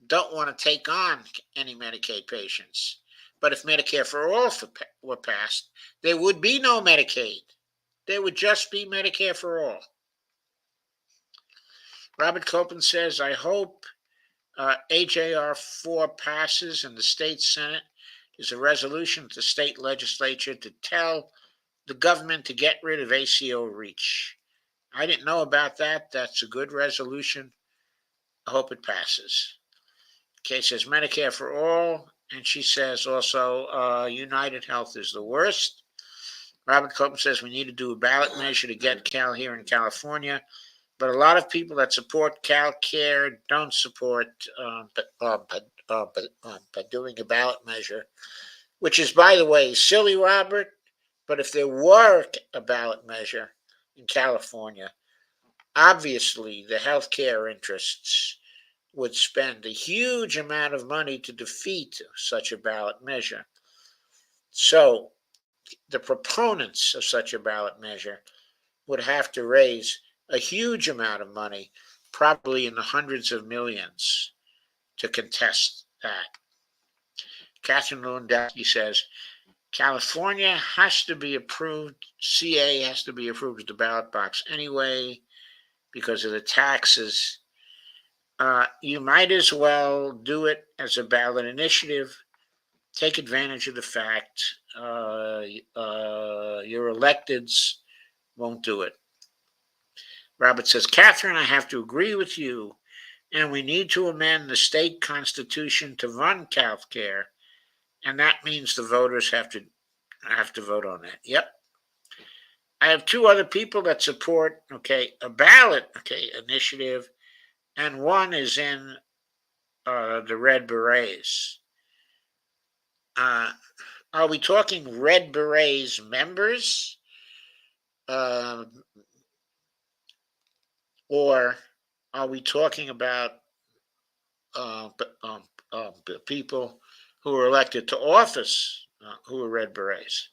don't want to take on any Medicaid patients. But if Medicare for all were passed, there would be no Medicaid. There would just be Medicare for all. Robert Copeland says, I hope AJR 4 passes in the state Senate. Is a resolution to the state legislature to tell the government to get rid of ACO REACH. I didn't know about that. That's a good resolution. I hope it passes. Kay says Medicare for all, and she says also United Health is the worst. Robert Copeland says we need to do a ballot measure to get Cal here in California, but a lot of people that support CalCare don't support by doing a ballot measure, which is, by the way, silly, Robert. But if there were a ballot measure in California, obviously the healthcare interests would spend a huge amount of money to defeat such a ballot measure. So the proponents of such a ballot measure would have to raise a huge amount of money, probably in the hundreds of millions, to contest that. Catherine Lewandowski says California has to be approved, CA has to be approved at the ballot box anyway because of the taxes. You might as well do it as a ballot initiative. Take advantage of the fact your electeds won't do it. Robert says, Catherine, I have to agree with you, and we need to amend the state constitution to run health care, and that means the voters have to vote on that. Yep. I have two other people that support a ballot initiative, and one is in the Red Berets. Are we talking Red Berets members, or are we talking about people who are elected to office who are Red Berets?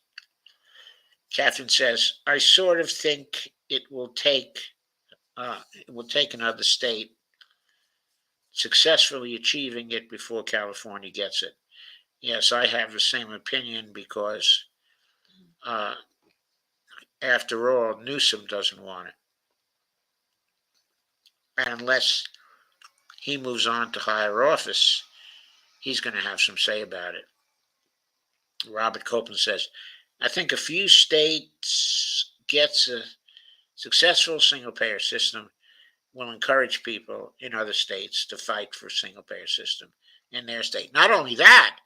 Catherine says, I sort of think it will take another state successfully achieving it before California gets it. Yes, I have the same opinion because, after all, Newsom doesn't want it. And unless he moves on to higher office, he's going to have some say about it. Robert Copeland says, I think a few states gets a successful single-payer system will encourage people in other states to fight for a single-payer system in their state. Not only that,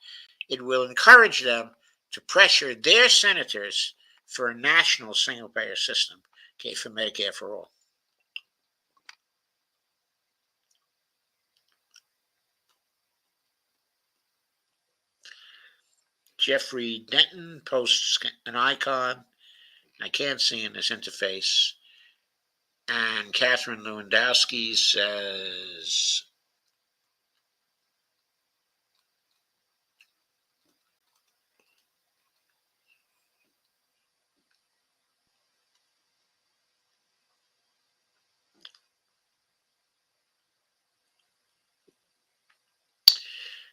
it will encourage them to pressure their senators for a national single-payer system, for Medicare for all. Jeffrey Denton posts an icon I can't see in this interface. And Catherine Lewandowski says,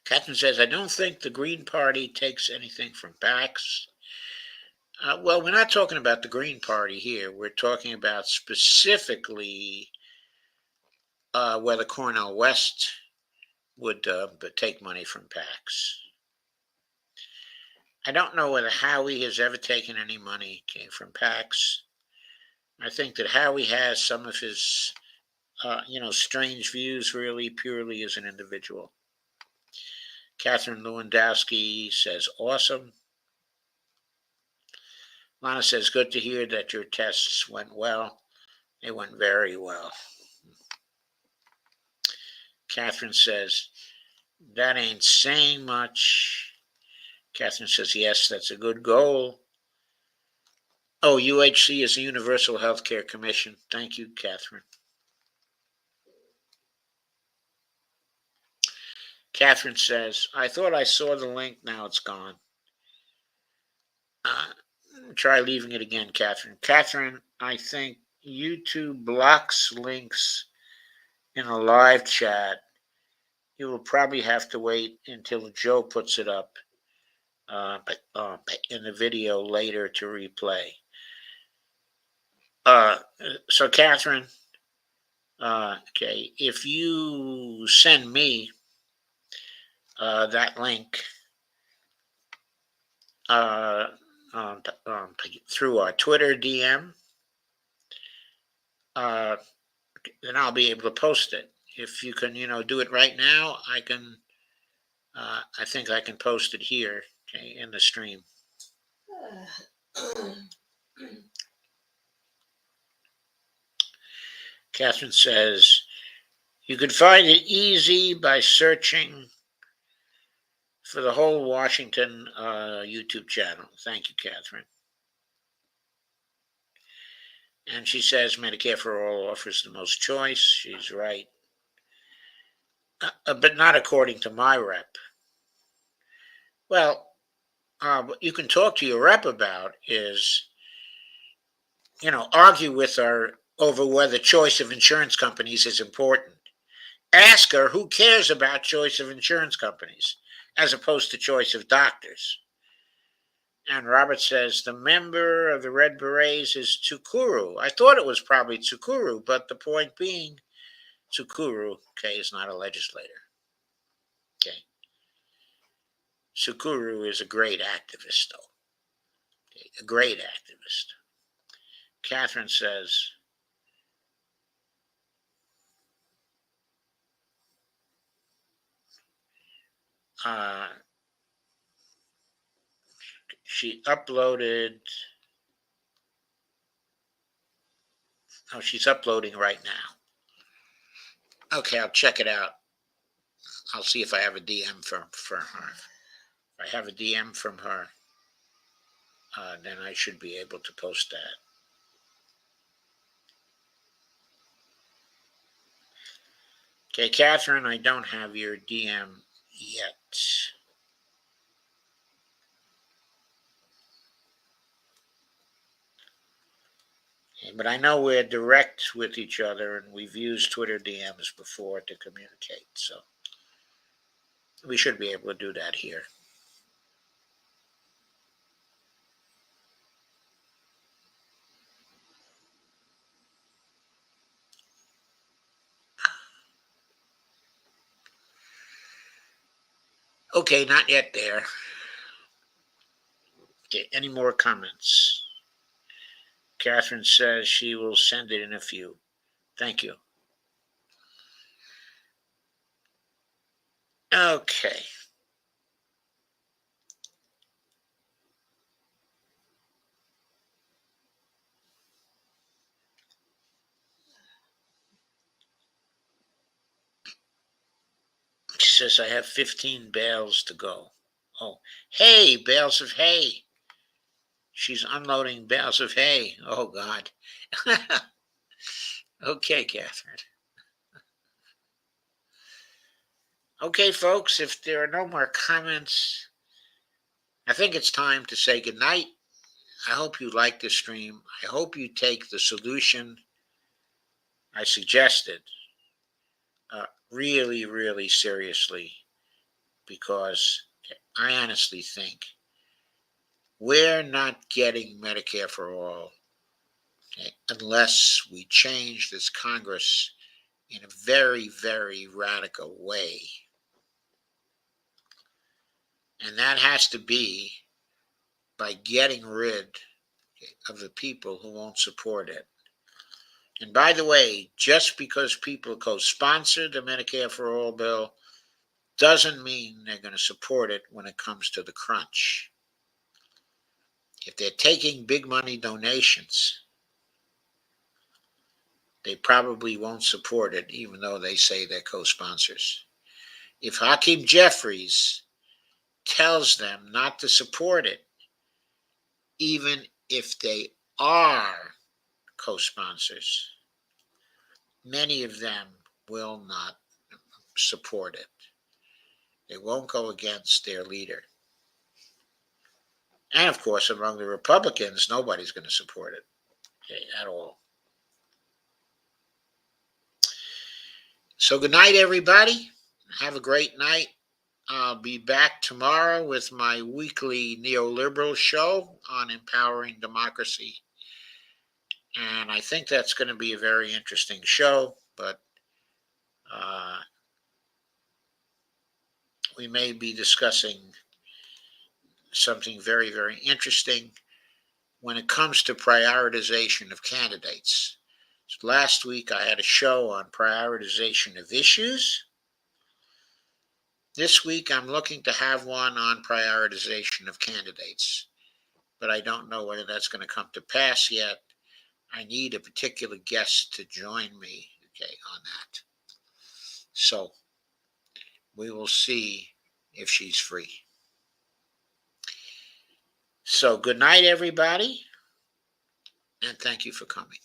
Catherine says, I don't think the Green Party takes anything from PACs. Well, we're not talking about the Green Party here. We're talking about specifically whether Cornel West would take money from PACs. I don't know whether Howie has ever taken any money from PACs. I think that Howie has some of his, strange views really purely as an individual. Catherine Lewandowski says, awesome. Lana says, good to hear that your tests went well. They went very well. Catherine says, that ain't saying much. Catherine says, yes, that's a good goal. Oh, UHC is the Universal Healthcare Commission. Thank you, Catherine. Catherine says, I thought I saw the link. Now it's gone. Try leaving it again, Catherine. Catherine, I think YouTube blocks links in a live chat. You will probably have to wait until Joe puts it up in the video later to replay. So, Catherine, if you send me that link through our Twitter DM, then I'll be able to post it. If you can, do it right now, I can. I think I can post it here, in the stream. Catherine says, you could find it easy by searching for the whole Washington YouTube channel. Thank you, Catherine. And she says Medicare for All offers the most choice. She's right. but not according to my rep. Well, what you can talk to your rep about is, argue with her over whether choice of insurance companies is important. Ask her who cares about choice of insurance companies as opposed to choice of doctors. And Robert says the member of the Red Berets is Tsukuru. I thought it was probably Tsukuru, but the point being, Tsukuru, okay, is not a legislator. Okay. Tsukuru is a great activist, though. Okay, a great activist. Catherine says, uh, she uploaded. Oh, she's uploading right now. Okay, I'll check it out. I'll see if I have a DM for her. If I have a DM from her, then I should be able to post that. Okay, Catherine, I don't have your DM yet. Okay, but I know we're direct with each other and we've used Twitter DMs before to communicate, so we should be able to do that here. Okay, not yet there. Okay, any more comments? Catherine says she will send it in a few. Thank you. Okay. She says I have 15 bales to go. Oh, hay, bales of hay. She's unloading bales of hay. Oh, God. Okay, Catherine. Okay, folks, if there are no more comments, I think it's time to say goodnight. I hope you like this stream. I hope you take the solution I suggested really, really seriously, because I honestly think we're not getting Medicare for all, okay, unless we change this Congress in a very, very radical way. And that has to be by getting rid of the people who won't support it. And by the way, just because people co-sponsor the Medicare for All bill doesn't mean they're going to support it when it comes to the crunch. If they're taking big money donations, they probably won't support it, even though they say they're co-sponsors. If Hakeem Jeffries tells them not to support it, even if they are co-sponsors, many of them will not support it. They won't go against their leader. And of course, among the Republicans, nobody's going to support it, okay, at all. So good night, everybody. Have a great night. I'll be back tomorrow with my weekly neoliberal show on empowering democracy. And I think that's going to be a very interesting show, but we may be discussing something very, very interesting when it comes to prioritization of candidates. So last week I had a show on prioritization of issues. This week I'm looking to have one on prioritization of candidates, but I don't know whether that's going to come to pass yet. I need a particular guest to join me, okay, on that. So we will see if she's free. So good night, everybody, and thank you for coming.